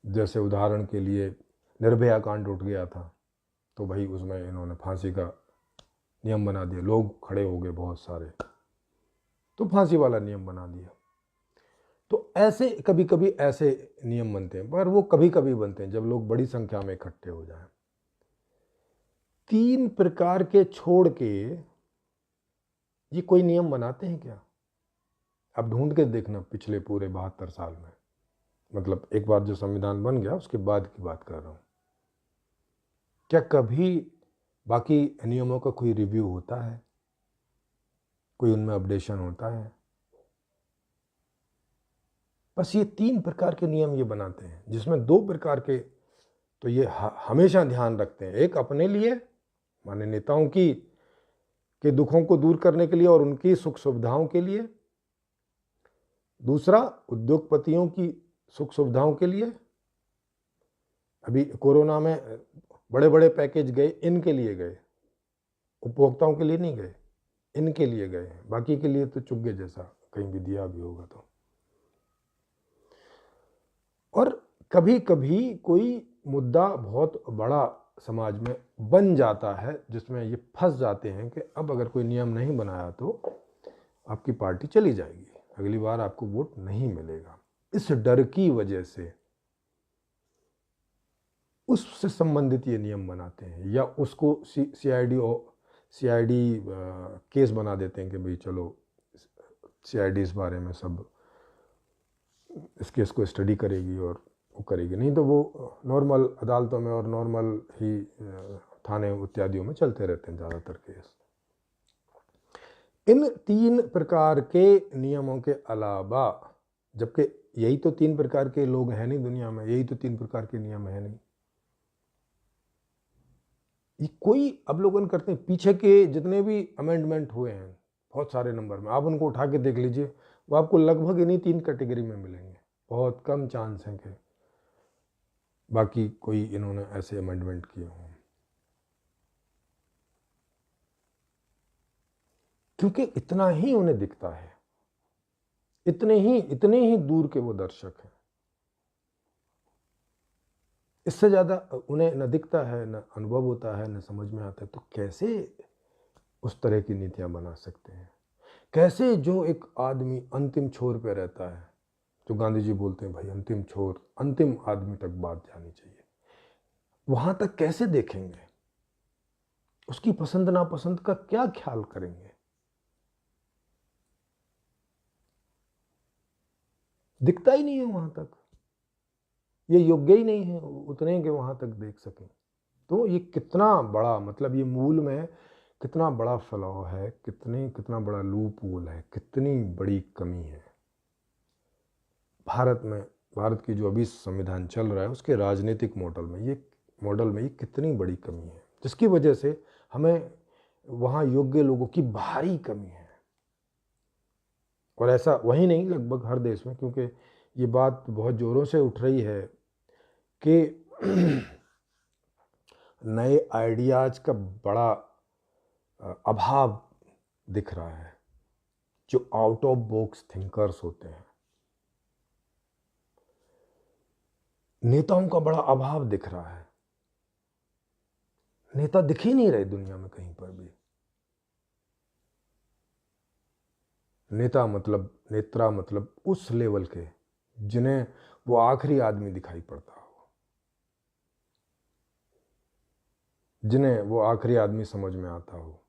जैसे उदाहरण के लिए निर्भया कांड उठ गया था, तो भाई उसमें इन्होंने फांसी का नियम बना दिया, लोग खड़े हो गए बहुत सारे, तो फांसी वाला नियम बना दिया। तो ऐसे कभी कभी ऐसे नियम बनते हैं, पर वो कभी कभी बनते हैं जब लोग बड़ी संख्या में इकट्ठे हो जाएं। तीन प्रकार के छोड़ के ये कोई नियम बनाते हैं क्या? अब ढूंढ के देखना पिछले पूरे 72 साल में, मतलब एक बार जो संविधान बन गया उसके बाद की बात कर रहा हूं, क्या कभी बाकी नियमों का कोई रिव्यू होता है? कोई उनमें अपडेशन होता है? बस ये तीन प्रकार के नियम ये बनाते हैं, जिसमें दो प्रकार के तो ये हमेशा ध्यान रखते हैं। एक अपने लिए, माने नेताओं की के दुखों को दूर करने के लिए और उनकी सुख सुविधाओं के लिए। दूसरा उद्योगपतियों की सुख सुविधाओं के लिए। अभी कोरोना में बड़े बड़े पैकेज गए, इनके लिए गए, उपभोक्ताओं के लिए नहीं गए, इनके लिए गए। बाकी के लिए तो चुग्गे जैसा कहीं भी दिया भी होगा तो। और कभी कभी कोई मुद्दा बहुत बड़ा समाज में बन जाता है, जिसमें ये फंस जाते हैं कि अब अगर कोई नियम नहीं बनाया तो आपकी पार्टी चली जाएगी, अगली बार आपको वोट नहीं मिलेगा। इस डर की वजह से उससे संबंधित ये नियम बनाते हैं, या उसको सीआईडी केस बना देते हैं कि भाई चलो सीआईडी इस बारे में सब इस केस को स्टडी करेगी और वो करेगी। नहीं तो वो नॉर्मल अदालतों में और नॉर्मल ही थाने इत्यादियों में चलते रहते हैं ज़्यादातर केस। इन तीन प्रकार के नियमों के अलावा, जबकि यही तो तीन प्रकार के लोग हैं नहीं दुनिया में, यही तो तीन प्रकार के नियम है नहीं, ये कोई अवलोकन करते हैं पीछे के जितने भी अमेंडमेंट हुए हैं बहुत सारे नंबर में, आप उनको उठा के देख लीजिए, वो आपको लगभग इन्हीं तीन कैटेगरी में मिलेंगे। बहुत कम चांस है कि बाकी कोई इन्होंने ऐसे अमेंडमेंट किए हों, क्योंकि इतना ही उन्हें दिखता है, इतने ही दूर के वो दर्शक हैं। इससे ज़्यादा उन्हें न दिखता है, न अनुभव होता है, न समझ में आता है, तो कैसे उस तरह की नीतियां बना सकते हैं? कैसे जो एक आदमी अंतिम छोर पे रहता है, जो गांधी जी बोलते हैं भाई अंतिम छोर, अंतिम आदमी तक बात जानी चाहिए, वहां तक कैसे देखेंगे? उसकी पसंद नापसंद का क्या ख्याल करेंगे? दिखता ही नहीं है वहां तक, ये योग्य ही नहीं है उतने के वहां तक देख सकें। तो ये कितना बड़ा, मतलब ये मूल में कितना बड़ा फ्लॉ है, कितना बड़ा लूप होल है, कितनी बड़ी कमी है भारत में। भारत की जो अभी संविधान चल रहा है उसके राजनीतिक मॉडल में ये कितनी बड़ी कमी है, जिसकी वजह से हमें वहाँ योग्य लोगों की भारी कमी है। और ऐसा वही नहीं, लगभग हर देश में, क्योंकि ये बात बहुत ज़ोरों से उठ रही है कि नए आइडियाज़ का बड़ा अभाव दिख रहा है। जो आउट ऑफ बॉक्स थिंकर्स होते हैं, नेताओं का बड़ा अभाव दिख रहा है। नेता दिख ही नहीं रहे दुनिया में कहीं पर भी। नेत्रा मतलब उस लेवल के जिन्हें वो आखिरी आदमी दिखाई पड़ता हो, जिन्हें वो आखिरी आदमी समझ में आता हो,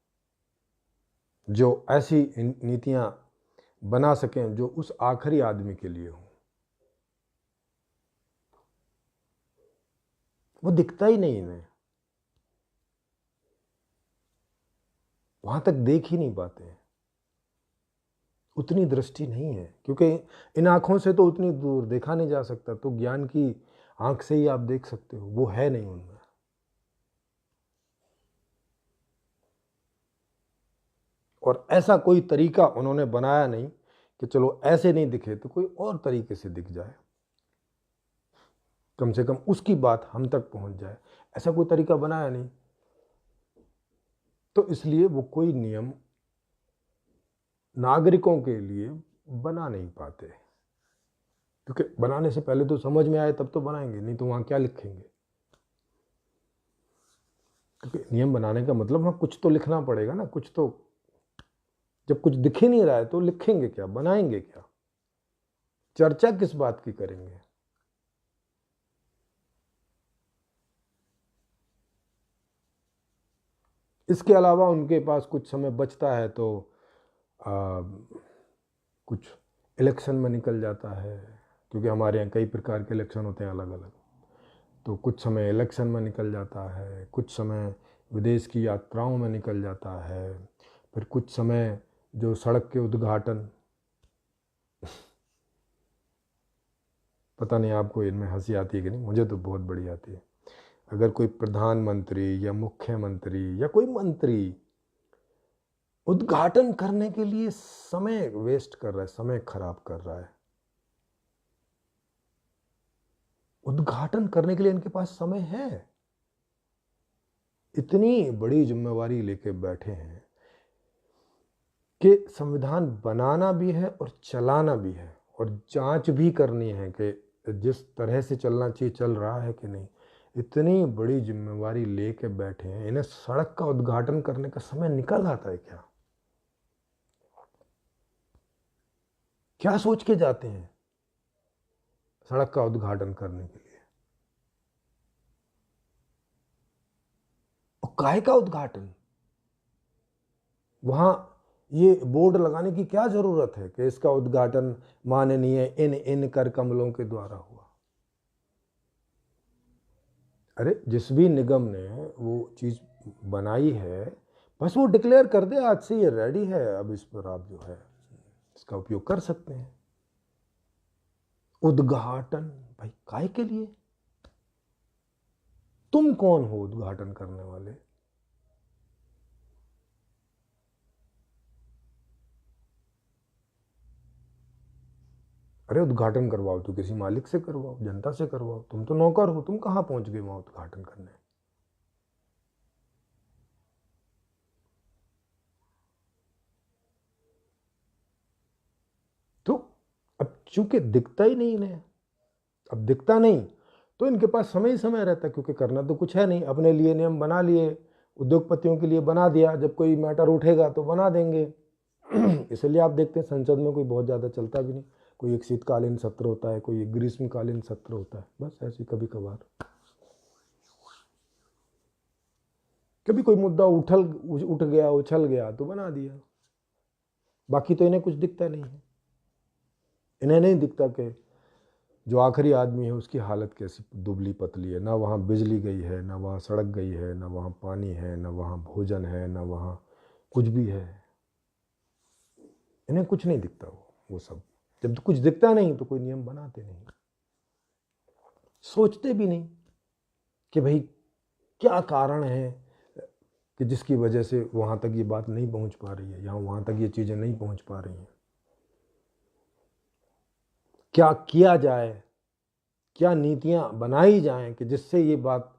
जो ऐसी नीतियां बना सकें जो उस आखिरी आदमी के लिए हो। वो दिखता ही नहीं इन्हें, वहां तक देख ही नहीं पाते हैं, उतनी दृष्टि नहीं है, क्योंकि इन आंखों से तो उतनी दूर देखा नहीं जा सकता। तो ज्ञान की आंख से ही आप देख सकते हो, वो है नहीं उनमें। और ऐसा कोई तरीका उन्होंने बनाया नहीं कि चलो ऐसे नहीं दिखे तो कोई और तरीके से दिख जाए। कम से कम उसकी बात हम तक पहुंच जाए, ऐसा कोई तरीका बनाया नहीं। तो इसलिए वो कोई नियम नागरिकों के लिए बना नहीं पाते, क्योंकि बनाने से पहले तो समझ में आए तब तो बनाएंगे, नहीं तो वहाँ क्या लिखेंगे। क्योंकि नियम बनाने का मतलब वहाँ कुछ तो लिखना पड़ेगा ना, कुछ तो। जब कुछ दिख ही नहीं रहा है तो लिखेंगे क्या, बनाएंगे क्या, चर्चा किस बात की करेंगे। इसके अलावा उनके पास कुछ समय बचता है तो कुछ इलेक्शन में निकल जाता है, क्योंकि हमारे यहाँ कई प्रकार के इलेक्शन होते हैं अलग अलग। तो कुछ समय इलेक्शन में निकल जाता है, कुछ समय विदेश की यात्राओं में निकल जाता है, फिर कुछ समय जो सड़क के उद्घाटन, पता नहीं आपको इनमें हंसी आती है कि नहीं, मुझे तो बहुत बड़ी आती है। अगर कोई प्रधानमंत्री या मुख्यमंत्री या कोई मंत्री उद्घाटन करने के लिए समय वेस्ट कर रहा है, समय खराब कर रहा है, उद्घाटन करने के लिए इनके पास समय है, इतनी बड़ी जिम्मेवारी लेके बैठे हैं कि संविधान बनाना भी है और चलाना भी है, और जांच भी करनी है कि जिस तरह से चलना चाहिए चल रहा है कि नहीं। इतनी बड़ी जिम्मेवारी लेके बैठे हैं, इन्हें सड़क का उद्घाटन करने का समय निकल आता है क्या? क्या सोच के जाते हैं सड़क का उद्घाटन करने के लिए? और काहे का उद्घाटन? वहां ये बोर्ड लगाने की क्या जरूरत है कि इसका उद्घाटन माननीय इन इन कर कमलों के द्वारा हुआ? अरे जिस भी निगम ने वो चीज बनाई है, बस वो डिक्लेयर कर दे आज से ये रेडी है, अब इस पर आप जो है इसका उपयोग कर सकते हैं। उद्घाटन भाई काहे के लिए? तुम कौन हो उद्घाटन करने वाले? अरे उद्घाटन करवाओ तो किसी मालिक से करवाओ, जनता से करवाओ, तुम तो नौकर हो, तुम कहां पहुंच गए वहां उद्घाटन करने? तो अब चूंकि दिखता ही नहीं इन्हें, अब दिखता नहीं तो इनके पास समय ही समय रहता, क्योंकि करना तो कुछ है नहीं, अपने लिए नियम बना लिए, उद्योगपतियों के लिए बना दिया, जब कोई मैटर उठेगा तो बना देंगे। इसलिए आप देखते हैं संसद में कोई बहुत ज़्यादा चलता भी नहीं, कोई एक शीतकालीन सत्र होता है, कोई एक ग्रीष्मकालीन सत्र होता है, बस ऐसे कभी कभार कभी कोई मुद्दा उठ गया, उछल गया तो बना दिया। बाकी तो इन्हें कुछ दिखता नहीं है, इन्हें नहीं दिखता कि जो आखिरी आदमी है उसकी हालत कैसी दुबली पतली है, ना वहाँ बिजली गई है, ना वहाँ सड़क गई है, ना वहाँ पानी है, ना वहाँ भोजन है, ना वहाँ कुछ भी है। इन्हें कुछ नहीं दिखता। वो सब जब तो कुछ दिखता नहीं तो कोई नियम बनाते नहीं, सोचते भी नहीं कि भाई क्या कारण है कि जिसकी वजह से वहाँ तक ये बात नहीं पहुँच पा रही है, यहाँ वहाँ तक ये चीज़ें नहीं पहुँच पा रही हैं, क्या किया जाए, क्या नीतियाँ बनाई जाएं कि जिससे ये बात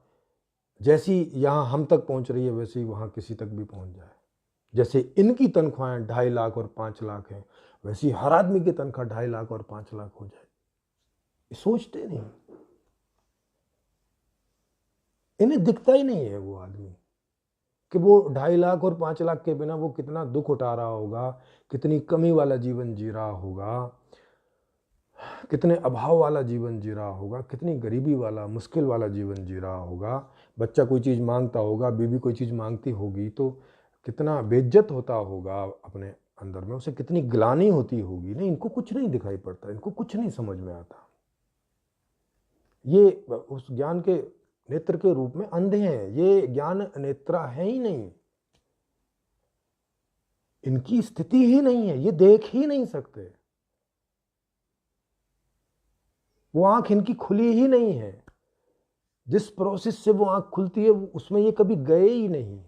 जैसी यहाँ हम तक पहुँच रही है वैसी वहाँ किसी तक भी पहुँच जाए। जैसे इनकी तनख्वाहें 2.5 लाख और 5 लाख हैं, वैसी हर आदमी की तनख्वाह 2.5 लाख और 5 लाख हो जाए। ये सोचते नहीं, इन्हें दिखता ही नहीं है वो आदमी कि वो 2.5 लाख और 5 लाख के बिना वो कितना दुख उठा रहा होगा, कितनी कमी वाला जीवन जी रहा होगा, कितने अभाव वाला जीवन जी रहा होगा, कितनी गरीबी वाला मुश्किल वाला जीवन जी रहा होगा। बच्चा कोई चीज़ मांगता होगा, बीवी कोई चीज़ मांगती होगी तो कितना बेइज्जत होता होगा अपने अंदर में, उसे कितनी ग्लानि होती होगी। नहीं, इनको कुछ नहीं दिखाई पड़ता, इनको कुछ नहीं समझ में आता। ये उस ज्ञान के नेत्र के रूप में अंधे हैं, ये ज्ञान नेत्रा है ही नहीं, इनकी स्थिति ही नहीं है, ये देख ही नहीं सकते, वो आंख इनकी खुली ही नहीं है। जिस प्रोसेस से वो आंख खुलती है उसमें ये कभी गए ही नहीं,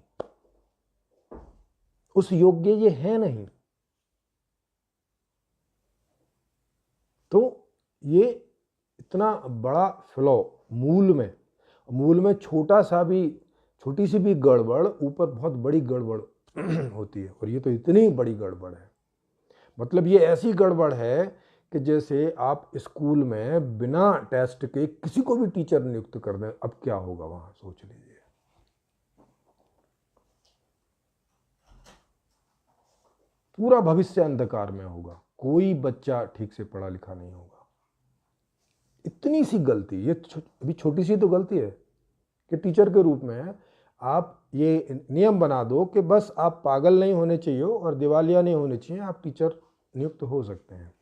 उस योग्य ये है नहीं। तो ये इतना बड़ा फ्लॉ मूल में छोटी सी भी गड़बड़ ऊपर बहुत बड़ी गड़बड़ होती है, और ये तो इतनी बड़ी गड़बड़ है। मतलब ये ऐसी गड़बड़ है कि जैसे आप स्कूल में बिना टेस्ट के किसी को भी टीचर नियुक्त कर दें, अब क्या होगा वहां, सोच लीजिए। पूरा भविष्य अंधकार में होगा, कोई बच्चा ठीक से पढ़ा लिखा नहीं होगा। इतनी सी गलती, ये अभी छोटी सी तो गलती है कि टीचर के रूप में आप ये नियम बना दो कि बस आप पागल नहीं होने चाहिए और दिवालिया नहीं होने चाहिए, आप टीचर नियुक्त हो सकते हैं।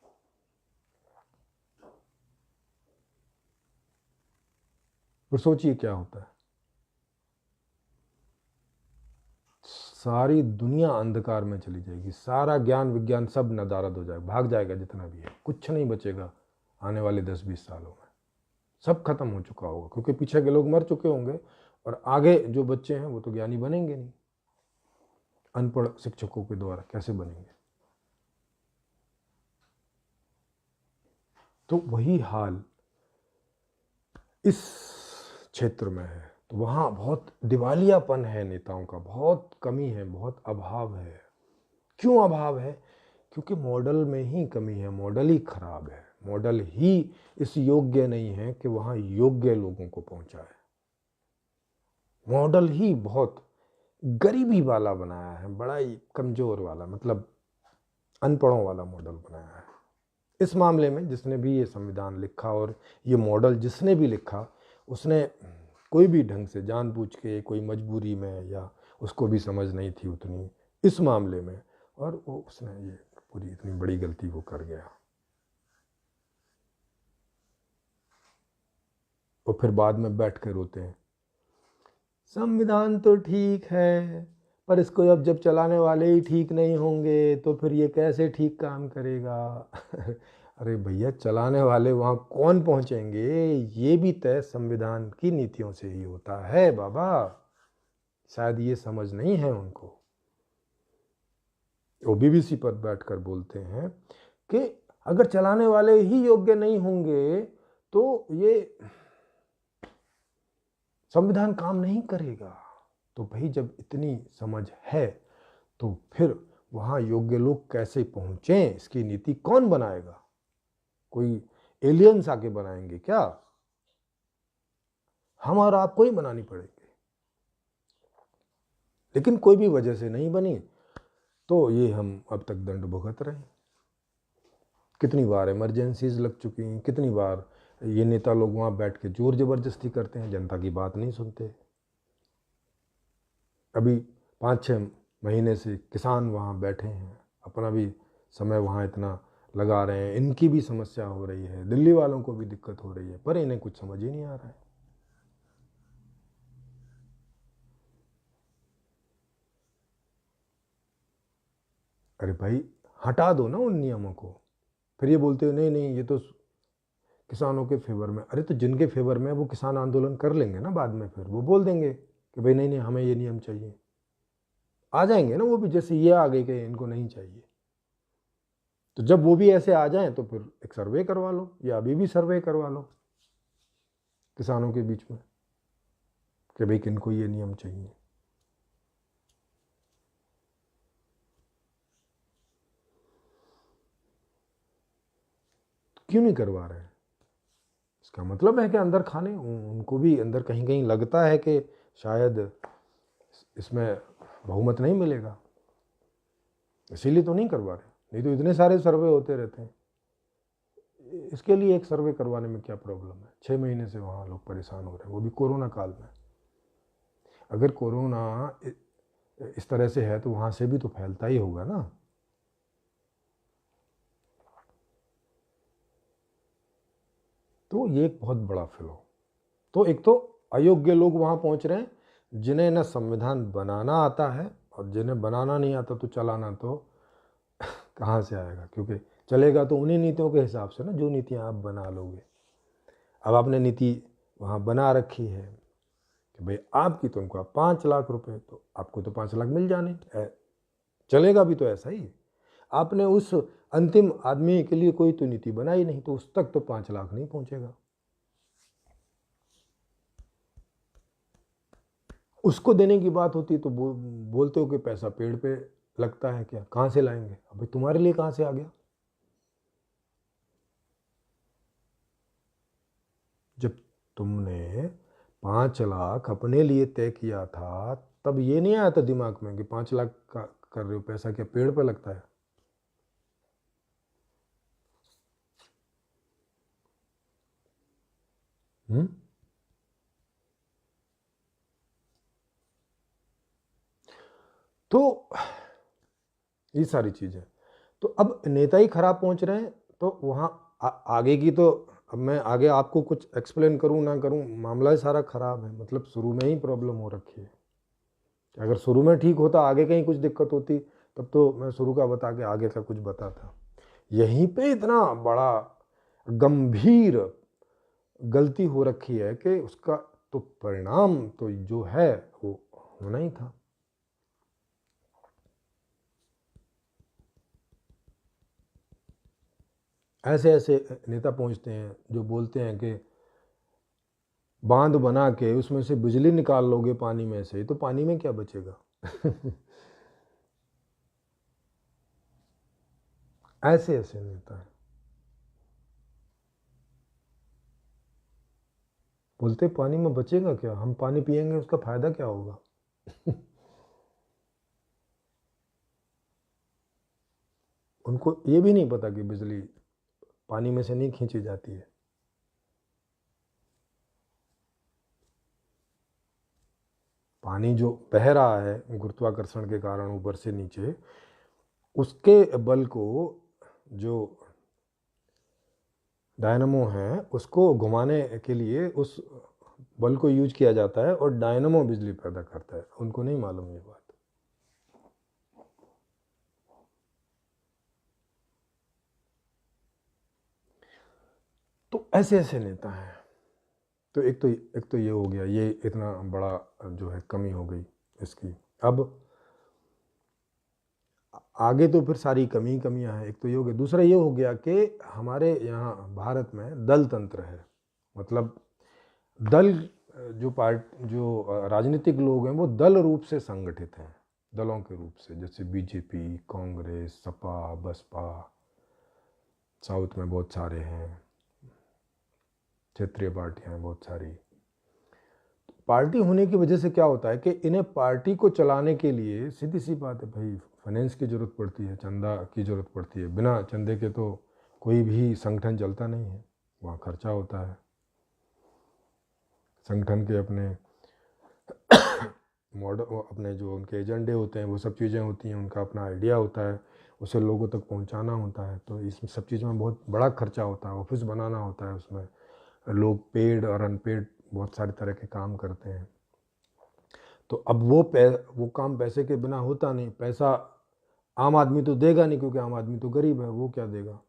फिर सोचिए क्या होता है, सारी दुनिया अंधकार में चली जाएगी, सारा ज्ञान विज्ञान सब नदारद हो जाएगा, भाग जाएगा जितना भी है, कुछ नहीं बचेगा आने वाले 10-20 सालों में, सब खत्म हो चुका होगा, क्योंकि पीछे के लोग मर चुके होंगे और आगे जो बच्चे हैं वो तो ज्ञानी बनेंगे नहीं, अनपढ़ शिक्षकों के द्वारा कैसे बनेंगे। तो वही हाल इस क्षेत्र में है। तो वहाँ बहुत दिवालियापन है नेताओं का, बहुत कमी है, बहुत अभाव है। क्यों अभाव है? क्योंकि मॉडल में ही कमी है, मॉडल ही खराब है, मॉडल ही इस योग्य नहीं है कि वहाँ योग्य लोगों को पहुँचाए। मॉडल ही बहुत गरीबी वाला बनाया है, बड़ा ही कमज़ोर वाला, मतलब अनपढ़ों वाला मॉडल बनाया है। इस मामले में जिसने भी ये संविधान लिखा और ये मॉडल जिसने भी लिखा, उसने कोई भी ढंग से जानबूझ के, कोई मजबूरी में, या उसको भी समझ नहीं थी उतनी इस मामले में, और वो उसने ये पूरी इतनी बड़ी गलती वो कर गया। और फिर बाद में बैठ कर रोते हैं, संविधान तो ठीक है पर इसको जब चलाने वाले ही ठीक नहीं होंगे तो फिर ये कैसे ठीक काम करेगा। अरे भैया, चलाने वाले वहाँ कौन पहुँचेंगे, ये भी तय संविधान की नीतियों से ही होता है बाबा। शायद ये समझ नहीं है उनको। वो बीबीसी पर बैठकर बोलते हैं कि अगर चलाने वाले ही योग्य नहीं होंगे तो ये संविधान काम नहीं करेगा। तो भाई, जब इतनी समझ है तो फिर वहाँ योग्य लोग कैसे पहुँचें, इसकी नीति कौन बनाएगा? कोई एलियंस आके बनाएंगे क्या? हम और आपको ही बनानी पड़ेगी। लेकिन कोई भी वजह से नहीं बनी तो ये हम अब तक दंड भुगत रहे हैं। कितनी बार इमरजेंसीज लग चुकी हैं, कितनी बार ये नेता लोग वहाँ बैठ के जोर जबरदस्ती करते हैं, जनता की बात नहीं सुनते। अभी 5-6 महीने से किसान वहाँ बैठे हैं, अपना भी समय वहाँ इतना लगा रहे हैं, इनकी भी समस्या हो रही है, दिल्ली वालों को भी दिक्कत हो रही है, पर इन्हें कुछ समझ ही नहीं आ रहा है। अरे भाई, हटा दो ना उन नियमों को। फिर ये बोलते हो नहीं नहीं, ये तो किसानों के फेवर में। अरे तो जिनके फेवर में वो किसान आंदोलन कर लेंगे ना बाद में, फिर वो बोल देंगे कि भाई नहीं नहीं, हमें ये नियम चाहिए। आ जाएंगे ना वो भी, जैसे ये आ गए कि इनको नहीं चाहिए। तो जब वो भी ऐसे आ जाएं तो फिर एक सर्वे करवा लो, या अभी भी सर्वे करवा लो किसानों के बीच में कि भाई किनको ये नियम चाहिए। क्यों नहीं करवा रहे हैं? इसका मतलब है कि अंदर खाने, उनको भी अंदर कहीं कहीं लगता है कि शायद इसमें बहुमत नहीं मिलेगा, इसीलिए तो नहीं करवा रहे। नहीं तो इतने सारे सर्वे होते रहते हैं। इसके लिए एक सर्वे करवाने में क्या प्रॉब्लम है? 6 महीने से वहाँ लोग परेशान हो रहे हैं, वो भी कोरोना काल में। अगर कोरोना इस तरह से है तो वहाँ से भी तो फैलता ही होगा ना। तो ये एक बहुत बड़ा फ्लॉ। तो एक तो अयोग्य लोग वहाँ पहुँच रहे हैं, जिन्हें न संविधान बनाना आता है, और जिन्हें बनाना नहीं आता तो चलाना तो कहाँ से आएगा, क्योंकि चलेगा तो उन्हीं नीतियों के हिसाब से ना, जो नीतियाँ आप बना लोगे। अब आपने नीति वहाँ बना रखी है कि भाई आपकी तनख्वाह 5 लाख रुपए, तो आपको तो 5 लाख मिल जाने, चलेगा भी तो ऐसा ही। आपने उस अंतिम आदमी के लिए कोई तो नीति बनाई नहीं, तो उस तक तो 5 लाख नहीं पहुँचेगा। उसको देने की बात होती है तो बोलते हो कि पैसा पेड़ पे लगता है क्या, कहाँ से लाएंगे? अबे तुम्हारे लिए कहाँ से आ गया? जब तुमने 5 लाख अपने लिए तय किया था तब ये नहीं आया था दिमाग में कि 5 लाख का कर रहे हो, पैसा क्या पेड़ पे लगता है? हम्म? तो ये सारी चीजें, तो अब नेता ही खराब पहुंच रहे हैं तो वहां आगे की तो, अब मैं आगे आपको कुछ एक्सप्लेन करूं ना करूं, मामला ही सारा खराब है। मतलब शुरू में ही प्रॉब्लम हो रखी है। अगर शुरू में ठीक होता, आगे कहीं कुछ दिक्कत होती, तब तो मैं शुरू का बता के आगे का कुछ बताता। यहीं पे इतना बड़ा गंभीर गलती हो रखी है कि उसका तो परिणाम तो जो है वो होना ही था। ऐसे ऐसे नेता पहुंचते हैं जो बोलते हैं कि बांध बना के उसमें से बिजली निकाल लोगे पानी में से, तो पानी में क्या बचेगा? ऐसे ऐसे नेता है, बोलते पानी में बचेगा क्या, हम पानी पिएंगे उसका फायदा क्या होगा? उनको ये भी नहीं पता कि बिजली पानी में से नहीं खींची जाती है। पानी जो बह रहा है गुरुत्वाकर्षण के कारण ऊपर से नीचे, उसके बल को जो डायनमो है उसको घुमाने के लिए उस बल को यूज किया जाता है और डायनमो बिजली पैदा करता है। उनको नहीं मालूम ये बात। तो ऐसे ऐसे नेता हैं। तो एक तो ये हो गया, ये इतना बड़ा जो है कमी हो गई इसकी। अब आगे तो फिर सारी कमियां हैं। एक तो ये हो गया, दूसरा ये हो गया कि हमारे यहाँ भारत में दल तंत्र है। मतलब दल जो राजनीतिक लोग हैं वो दल रूप से संगठित हैं, दलों के रूप से, जैसे बीजेपी, कांग्रेस, सपा, बसपा, साउथ में बहुत सारे हैं, क्षेत्रीय पार्टियां हैं बहुत सारी। पार्टी होने की वजह से क्या होता है कि इन्हें पार्टी को चलाने के लिए सीधी सी बात है भाई, फाइनेंस की ज़रूरत पड़ती है, चंदा की ज़रूरत पड़ती है। बिना चंदे के तो कोई भी संगठन चलता नहीं है, वहाँ खर्चा होता है। संगठन के अपने मॉडल, अपने जो उनके एजेंडे होते हैं वो सब चीज़ें होती हैं, उनका अपना आइडिया होता है, उसे लोगों तक पहुंचाना होता है। तो इस सब चीज़ों में बहुत बड़ा खर्चा होता है, ऑफिस बनाना होता है, उसमें लोग पेड और अनपेड बहुत सारे तरह के काम करते हैं। तो अब वो काम पैसे के बिना होता नहीं। पैसा आम आदमी तो देगा नहीं, क्योंकि आम आदमी तो गरीब है, वो क्या देगा?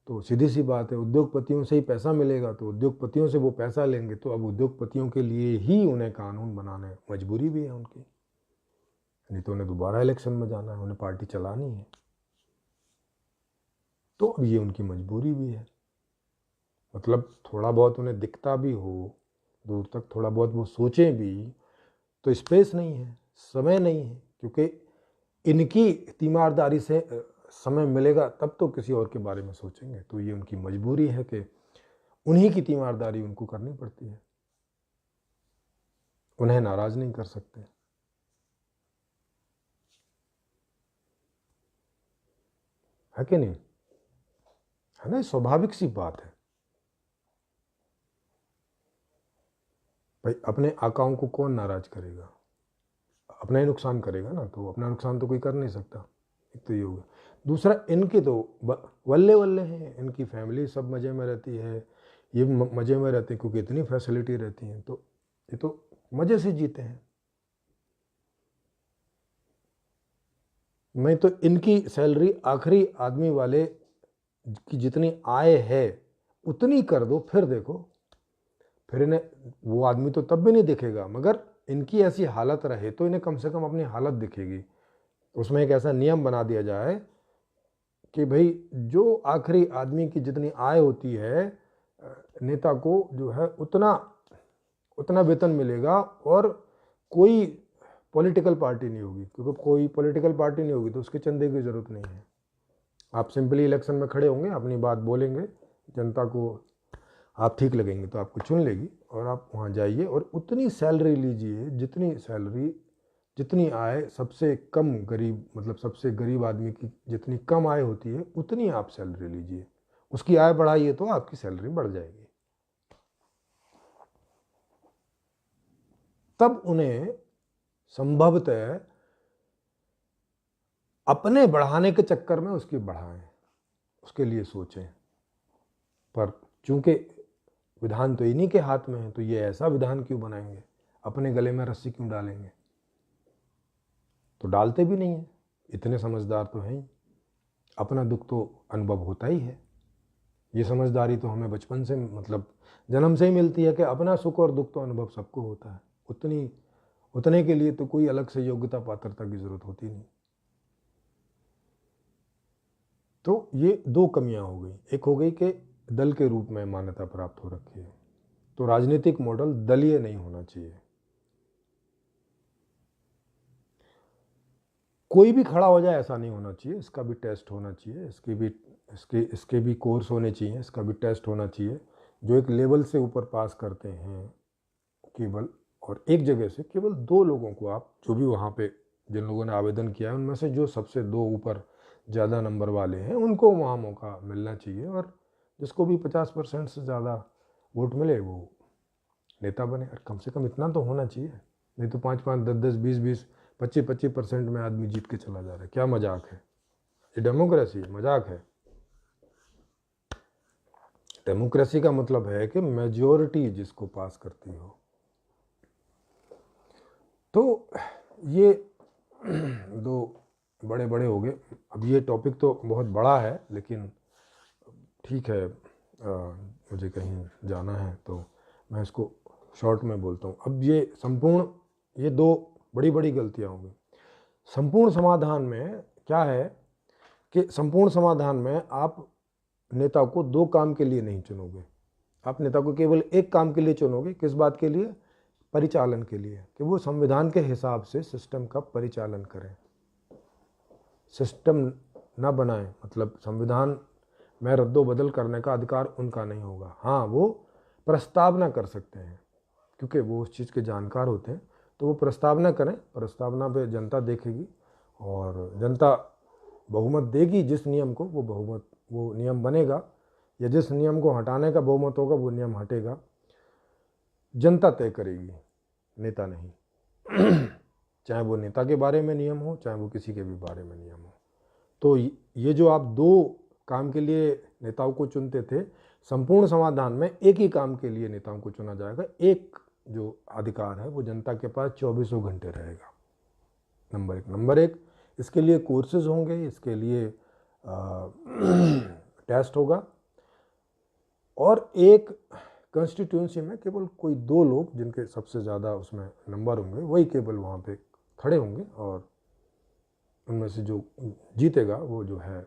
तो सीधी सी बात है, उद्योगपतियों से ही पैसा मिलेगा, तो उद्योगपतियों से वो पैसा लेंगे। तो अब उद्योगपतियों के लिए ही उन्हें कानून बनाने, मजबूरी भी है उनकी, नहीं तो उन्हें दोबारा इलेक्शन में जाना है, उन्हें पार्टी चलानी है। तो अब ये उनकी मजबूरी भी है। मतलब थोड़ा बहुत उन्हें दिखता भी हो दूर तक, थोड़ा बहुत वो सोचें भी, तो स्पेस नहीं है, समय नहीं है, क्योंकि इनकी तीमारदारी से समय मिलेगा तब तो किसी और के बारे में सोचेंगे। तो ये उनकी मजबूरी है कि उन्हीं की तीमारदारी उनको करनी पड़ती है, उन्हें नाराज नहीं कर सकते। है कि नहीं? है ना, स्वाभाविक सी बात है भाई। अपने आकाओं को कौन नाराज करेगा? अपना ही नुकसान करेगा ना, तो अपना नुकसान तो कोई कर नहीं सकता। एक तो ये होगा। दूसरा, इनके तो वल्ले वल्ले हैं, इनकी फैमिली सब मज़े में रहती है, ये मज़े में रहते हैं क्योंकि इतनी फैसिलिटी रहती हैं, तो ये तो मज़े से जीते हैं। मैं तो इनकी सैलरी आखिरी आदमी वाले की जितनी आय है उतनी कर दो, फिर देखो, फिर इन्हें वो आदमी तो तब भी नहीं दिखेगा, मगर इनकी ऐसी हालत रहे तो इन्हें कम से कम अपनी हालत दिखेगी। उसमें एक ऐसा नियम बना दिया जाए कि भाई जो आखिरी आदमी की जितनी आय होती है, नेता को जो है उतना उतना वेतन मिलेगा, और कोई पॉलिटिकल पार्टी नहीं होगी, क्योंकि कोई पॉलिटिकल पार्टी नहीं होगी तो उसके चंदे की ज़रूरत नहीं है। आप सिंपली इलेक्शन में खड़े होंगे, अपनी बात बोलेंगे, जनता को आप ठीक लगेंगे तो आपको चुन लेगी, और आप वहाँ जाइए और उतनी सैलरी लीजिए जितनी आय सबसे कम गरीब, मतलब सबसे गरीब आदमी की जितनी कम आय होती है उतनी आप सैलरी लीजिए। उसकी आय बढ़ाइए तो आपकी सैलरी बढ़ जाएगी। तब उन्हें संभवतः अपने बढ़ाने के चक्कर में उसकी बढ़ाएं, उसके लिए सोचें। पर चूंकि विधान तो इन्हीं के हाथ में है, तो ये ऐसा विधान क्यों बनाएंगे, अपने गले में रस्सी क्यों डालेंगे? तो डालते भी नहीं है, इतने समझदार तो हैं ही। अपना दुख तो अनुभव होता ही है। ये समझदारी तो हमें बचपन से, मतलब जन्म से ही मिलती है कि अपना सुख और दुख तो अनुभव सबको होता है। उतने के लिए तो कोई अलग से योग्यता पात्रता की जरूरत होती नहीं। तो ये दो कमियां हो गई। एक हो गई कि दल के रूप में मान्यता प्राप्त हो रखी है, तो राजनीतिक मॉडल दलीय नहीं होना चाहिए। कोई भी खड़ा हो जाए ऐसा नहीं होना चाहिए, इसका भी टेस्ट होना चाहिए, इसके भी कोर्स होने चाहिए, इसका भी टेस्ट होना चाहिए। जो एक लेवल से ऊपर पास करते हैं केवल, और एक जगह से केवल 2 लोगों को आप, जो भी वहाँ पे जिन लोगों ने आवेदन किया है उनमें से जो सबसे 2 ऊपर ज़्यादा नंबर वाले हैं उनको वहाँ मौका मिलना चाहिए, और जिसको भी 50% से ज़्यादा वोट मिले वो नेता बने। और कम से कम इतना तो होना चाहिए, नहीं तो 5-5, 10-10, 20-20, 25-25% में आदमी जीत के चला जा रहा है। क्या मजाक है? ये डेमोक्रेसी मजाक है? डेमोक्रेसी का मतलब है कि मेजॉरिटी जिसको पास करती हो। तो ये 2 बड़े हो गए। अब ये टॉपिक तो बहुत बड़ा है, लेकिन ठीक है, मुझे कहीं जाना है तो मैं इसको शॉर्ट में बोलता हूँ। अब ये 2 बड़ी गलतियाँ होंगी। संपूर्ण समाधान में क्या है कि संपूर्ण समाधान में आप नेता को 2 काम के लिए नहीं चुनोगे, आप नेता को केवल एक काम के लिए चुनोगे। किस बात के लिए? परिचालन के लिए, कि वो संविधान के हिसाब से सिस्टम का परिचालन करें, सिस्टम ना बनाएं। मतलब संविधान में रद्दो बदल करने का अधिकार उनका नहीं होगा। हाँ, वो प्रस्तावना कर सकते हैं, क्योंकि वो उस चीज़ के जानकार होते हैं, तो वो प्रस्तावना करें। प्रस्तावना पे जनता देखेगी और जनता बहुमत देगी जिस नियम को, वो नियम बनेगा, या जिस नियम को हटाने का बहुमत होगा वो नियम हटेगा। जनता तय करेगी, नेता नहीं। चाहे वो नेता के बारे में नियम हो, चाहे वो किसी के भी बारे में नियम हो। तो ये जो आप 2 काम के लिए नेताओं को चुनते थे, संपूर्ण समाधान में एक ही काम के लिए नेताओं को चुना जाएगा। एक जो अधिकार है वो जनता के पास 24 घंटे रहेगा। नंबर एक, इसके लिए कोर्सेज होंगे, इसके लिए टेस्ट होगा, और एक कॉन्स्टिट्यूंसी में केवल कोई 2 लोग जिनके सबसे ज़्यादा उसमें नंबर होंगे वही केवल वहाँ पे खड़े होंगे, और उनमें से जो जीतेगा वो जो है।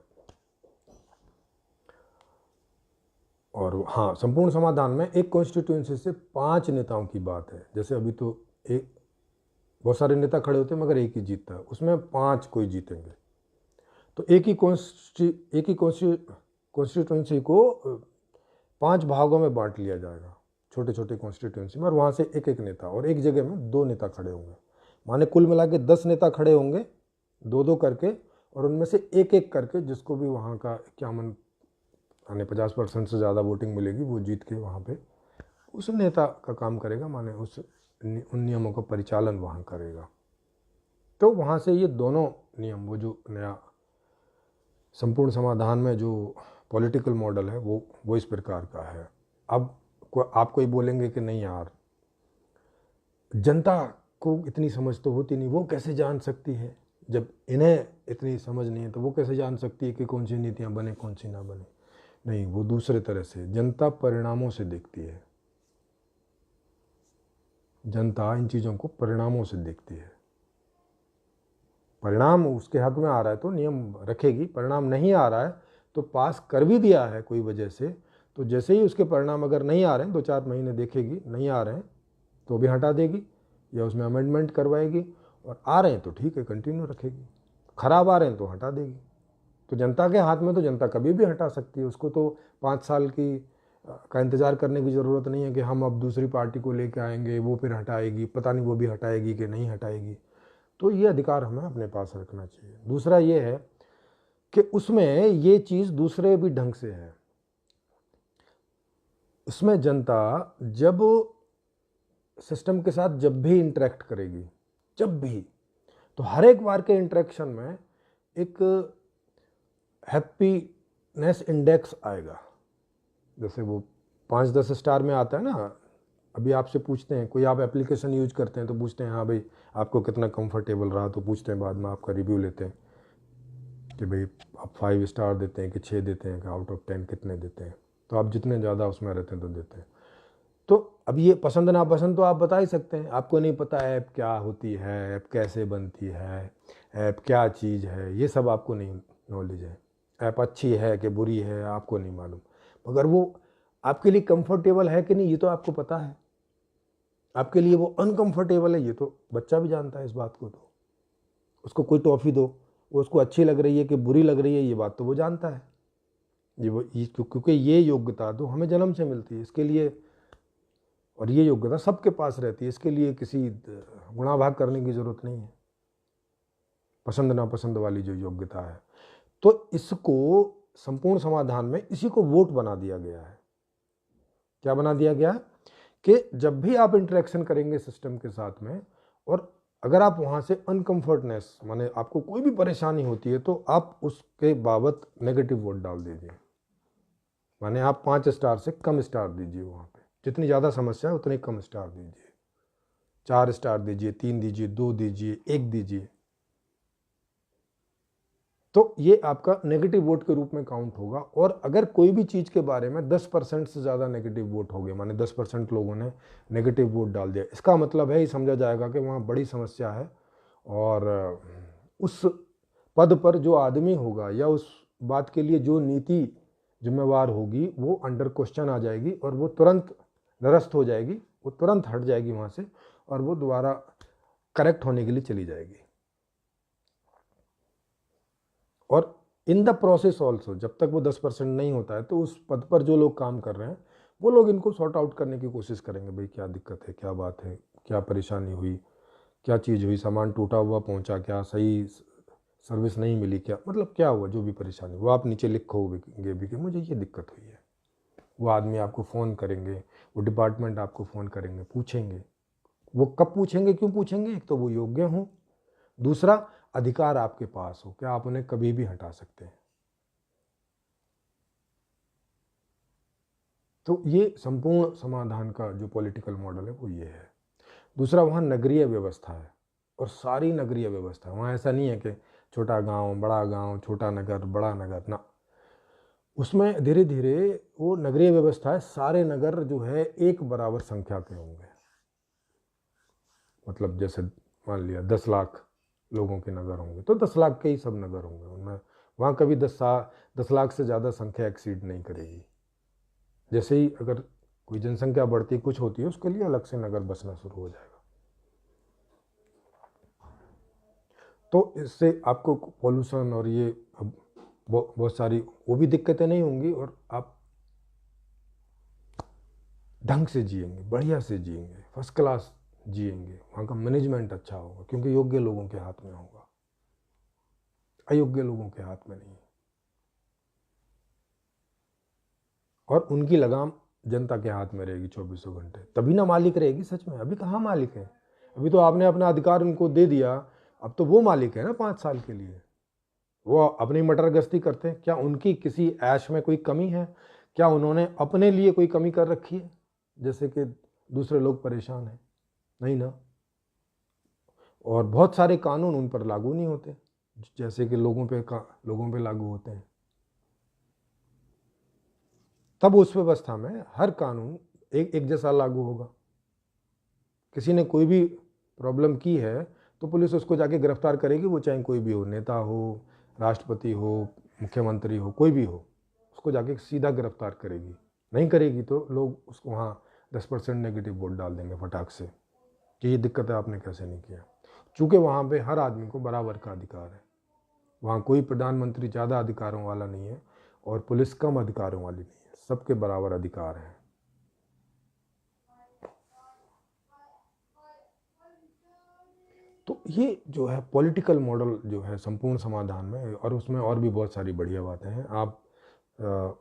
और हाँ, संपूर्ण समाधान में एक कॉन्स्टिट्यूंसी से 5 नेताओं की बात है। जैसे अभी तो बहुत सारे नेता खड़े होते हैं मगर एक ही जीतता है, उसमें 5 कोई जीतेंगे। तो एक ही कॉन्स्टिट्यूंसी को 5 भागों में बांट लिया जाएगा, छोटे कॉन्स्टिट्यूंसी में, और वहाँ से एक नेता, और एक जगह में 2 नेता खड़े होंगे। माने कुल मिला के 10 नेता खड़े होंगे, 2 करके, और उनमें से एक करके जिसको भी वहाँ का 50% से ज़्यादा वोटिंग मिलेगी वो जीत के वहाँ पे उस नेता का काम करेगा, माने उन नियमों का परिचालन वहाँ करेगा। तो वहाँ से ये दोनों नियम, वो जो नया संपूर्ण समाधान में जो पॉलिटिकल मॉडल है वो इस प्रकार का है। अब आप कोई बोलेंगे कि नहीं यार, जनता को इतनी समझ तो होती नहीं, वो कैसे जान सकती है? जब इन्हें इतनी समझ नहीं है तो वो कैसे जान सकती है कि कौन सी नीतियाँ बने, कौन सी ना बने? नहीं, वो दूसरे तरह से, जनता परिणामों से देखती है। जनता इन चीज़ों को परिणामों से देखती है। परिणाम उसके हक में आ रहा है तो नियम रखेगी, परिणाम नहीं आ रहा है तो पास कर भी दिया है कोई वजह से, तो जैसे ही उसके परिणाम अगर नहीं आ रहे हैं 2-4 महीने देखेगी, नहीं आ रहे हैं तो भी हटा देगी, या उसमें अमेंडमेंट करवाएगी, और आ रहे हैं तो ठीक है कंटिन्यू रखेगी, ख़राब आ रहे हैं तो हटा देगी। तो जनता के हाथ में, तो जनता कभी भी हटा सकती है। उसको तो 5 साल का इंतज़ार करने की ज़रूरत नहीं है कि हम अब दूसरी पार्टी को लेके आएंगे, वो फिर हटाएगी, पता नहीं वो भी हटाएगी कि नहीं हटाएगी। तो ये अधिकार हमें अपने पास रखना चाहिए। दूसरा ये है कि उसमें ये चीज़ दूसरे भी ढंग से है। उसमें जनता जब सिस्टम के साथ जब भी इंटरेक्ट करेगी, जब भी, तो हर एक बार के इंटरेक्शन में एक हैप्पीनेस इंडेक्स आएगा। जैसे वो 5-10 स्टार में आता है ना, अभी आपसे पूछते हैं, कोई आप एप्लीकेशन यूज करते हैं तो पूछते हैं हाँ भाई आपको कितना कंफर्टेबल रहा, तो पूछते हैं बाद में आपका रिव्यू लेते हैं कि भाई आप 5 स्टार देते हैं कि 6 देते हैं कि आउट ऑफ 10 कितने देते हैं। तो आप जितने ज़्यादा उसमें रहते हैं तो देते हैं। तो अब ये पसंद नापसंद तो आप बता ही सकते हैं। आपको नहीं पता ऐप क्या होती है, ऐप कैसे बनती है, ऐप क्या चीज़ है, ये सब आपको नहीं नॉलेज है। ऐप अच्छी है कि बुरी है आपको नहीं मालूम, मगर वो आपके लिए कंफर्टेबल है कि नहीं ये तो आपको पता है। आपके लिए वो अनकंफर्टेबल है ये तो बच्चा भी जानता है इस बात को। तो उसको कोई टॉफ़ी दो, वो उसको अच्छी लग रही है कि बुरी लग रही है ये बात तो वो जानता है। क्योंकि ये योग्यता तो हमें जन्म से मिलती है इसके लिए, और ये योग्यता सबके पास रहती है। इसके लिए किसी गुणाभाग करने की ज़रूरत नहीं है। पसंद नापसंद वाली जो योग्यता है, तो इसको संपूर्ण समाधान में इसी को वोट बना दिया गया है। क्या बना दिया गया है कि जब भी आप इंटरेक्शन करेंगे सिस्टम के साथ में, और अगर आप वहाँ से अनकंफर्टनेस माने आपको कोई भी परेशानी होती है, तो आप उसके बाबत नेगेटिव वोट डाल दीजिए। माने आप 5 स्टार से कम स्टार दीजिए। वहाँ पे जितनी ज़्यादा समस्या है उतने कम स्टार दीजिए। 4 स्टार दीजिए, 3 दीजिए, 2 दीजिए, 1 दीजिए। तो ये आपका नेगेटिव वोट के रूप में काउंट होगा। और अगर कोई भी चीज़ के बारे में 10% से ज़्यादा नेगेटिव वोट हो गए, माने 10% लोगों ने नेगेटिव वोट डाल दिया, इसका मतलब है, ये समझा जाएगा कि वहाँ बड़ी समस्या है, और उस पद पर जो आदमी होगा या उस बात के लिए जो नीति जिम्मेवार होगी वो अंडर क्वेश्चन आ जाएगी, और वो तुरंत निरस्त हो जाएगी, वो तुरंत हट जाएगी वहाँ से, और वो दोबारा करेक्ट होने के लिए चली जाएगी। और इन द प्रोसेस ऑल्सो जब तक वो 10% नहीं होता है, तो उस पद पर जो लोग काम कर रहे हैं वो लोग इनको सॉर्ट आउट करने की कोशिश करेंगे। भाई क्या दिक्कत है, क्या बात है, क्या परेशानी हुई, क्या चीज़ हुई, सामान टूटा हुआ पहुंचा, क्या सही सर्विस नहीं मिली, क्या मतलब क्या हुआ, जो भी परेशानी वो आप नीचे लिखोगे भी कि मुझे ये दिक्कत हुई है। वो आदमी आपको फ़ोन करेंगे, वो डिपार्टमेंट आपको फ़ोन करेंगे, पूछेंगे। वो कब पूछेंगे, क्यों पूछेंगे? एक तो वो योग्य हों, दूसरा अधिकार आपके पास हो, क्या आप उन्हें कभी भी हटा सकते हैं। तो ये संपूर्ण समाधान का जो पॉलिटिकल मॉडल है वो ये है। दूसरा, वहाँ नगरीय व्यवस्था है, और सारी नगरीय व्यवस्था, वहाँ ऐसा नहीं है कि छोटा गांव, बड़ा गांव, छोटा नगर, बड़ा नगर ना। उसमें धीरे धीरे वो नगरीय व्यवस्था है, सारे नगर जो है एक बराबर संख्या के होंगे। मतलब जैसे मान लिया 10 लाख लोगों के नगर होंगे, तो 10 लाख के ही सब नगर होंगे। उनमें वहाँ कभी 10 लाख से ज़्यादा संख्या एक्सीड नहीं करेगी। जैसे ही अगर कोई जनसंख्या बढ़ती कुछ होती है, उसके लिए अलग से नगर बसना शुरू हो जाएगा। तो इससे आपको पॉल्यूशन और ये बहुत सारी वो भी दिक्कतें नहीं होंगी, और आप ढंग से जिएंगे, बढ़िया से जिएंगे, फर्स्ट क्लास जिएंगे। वहाँ का मैनेजमेंट अच्छा होगा, क्योंकि योग्य लोगों के हाथ में होगा, अयोग्य लोगों के हाथ में नहीं। और उनकी लगाम जनता के हाथ में रहेगी 24 घंटे, तभी ना मालिक रहेगी सच में। अभी कहाँ मालिक है? अभी तो आपने अपना अधिकार उनको दे दिया, अब तो वो मालिक है ना 5 साल के लिए। वो अपनी मटर गश्ती करते हैं, क्या उनकी किसी ऐश में कोई कमी है? क्या उन्होंने अपने लिए कोई कमी कर रखी है जैसे कि दूसरे लोग परेशान हैं? नहीं ना। और बहुत सारे कानून उन पर लागू नहीं होते जैसे कि लोगों पे लागू होते हैं। तब उस व्यवस्था में हर कानून एक जैसा लागू होगा। किसी ने कोई भी प्रॉब्लम की है तो पुलिस उसको जाके गिरफ्तार करेगी, वो चाहे कोई भी हो, नेता हो, राष्ट्रपति हो, मुख्यमंत्री हो, कोई भी हो, उसको जाके सीधा गिरफ्तार करेगी। नहीं करेगी तो लोग उसको वहाँ 10% नेगेटिव वोट डाल देंगे फटाक से। कि ये दिक्कत है आपने कैसे नहीं किया। चूँकि वहाँ पे हर आदमी को बराबर का अधिकार है, वहाँ कोई प्रधानमंत्री ज़्यादा अधिकारों वाला नहीं है और पुलिस कम अधिकारों वाली नहीं है, सबके बराबर अधिकार हैं। तो ये जो है पॉलिटिकल मॉडल जो है संपूर्ण समाधान में, और उसमें और भी बहुत सारी बढ़िया बातें हैं। आप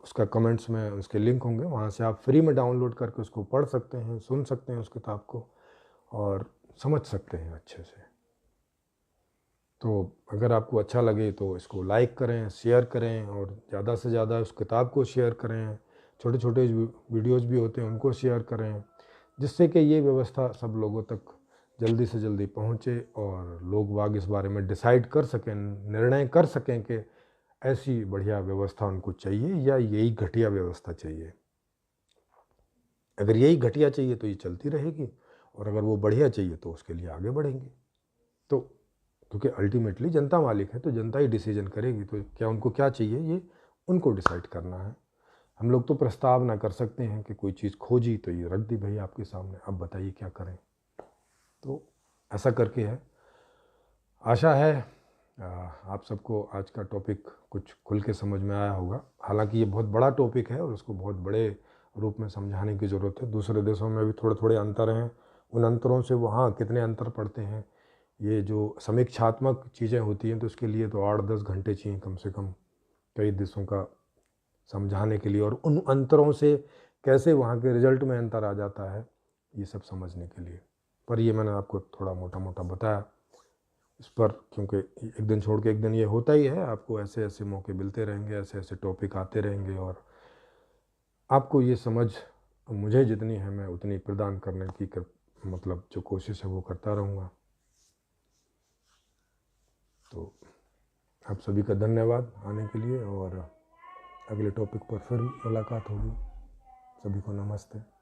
उसका कमेंट्स में उसके लिंक होंगे, वहाँ से आप फ्री में डाउनलोड करके उसको पढ़ सकते हैं, सुन सकते हैं उस किताब को और समझ सकते हैं अच्छे से। तो अगर आपको अच्छा लगे तो इसको लाइक करें, शेयर करें और ज़्यादा से ज़्यादा उस किताब को शेयर करें। छोटे छोटे वीडियोज़ भी होते हैं उनको शेयर करें, जिससे कि ये व्यवस्था सब लोगों तक जल्दी से जल्दी पहुँचे और लोग बाग इस बारे में डिसाइड कर सकें, निर्णय कर सकें कि ऐसी बढ़िया व्यवस्था उनको चाहिए या यही घटिया व्यवस्था चाहिए। अगर यही घटिया चाहिए तो ये चलती रहेगी, और अगर वो बढ़िया चाहिए तो उसके लिए आगे बढ़ेंगे। तो क्योंकि अल्टीमेटली जनता मालिक है, तो जनता ही डिसीजन करेगी। तो क्या उनको क्या चाहिए ये उनको डिसाइड करना है। हम लोग तो प्रस्ताव ना कर सकते हैं कि कोई चीज़ खोजी तो ये रख दी भाई आपके सामने, अब बताइए क्या करें। तो ऐसा करके है। आशा है आप सबको आज का टॉपिक कुछ खुल के समझ में आया होगा। हालांकि ये बहुत बड़ा टॉपिक है और उसको बहुत बड़े रूप में समझाने की ज़रूरत है। दूसरे देशों में भी थोड़े थोड़े अंतर हैं, उन अंतरों से वहाँ कितने अंतर पड़ते हैं, ये जो समीक्षात्मक चीज़ें होती हैं तो उसके लिए तो 8-10 घंटे चाहिए कम से कम कई देशों का समझाने के लिए, और उन अंतरों से कैसे वहाँ के रिजल्ट में अंतर आ जाता है ये सब समझने के लिए। पर ये मैंने आपको थोड़ा मोटा मोटा बताया इस पर, क्योंकि एक दिन छोड़ के एक दिन ये होता ही है। आपको ऐसे ऐसे मौके मिलते रहेंगे, ऐसे ऐसे टॉपिक आते रहेंगे, और आपको ये समझ मुझे जितनी है मैं उतनी प्रदान करने की मतलब जो कोशिश है वो करता रहूँगा। तो आप सभी का धन्यवाद आने के लिए, और अगले टॉपिक पर फिर मुलाकात होगी। सभी को नमस्ते।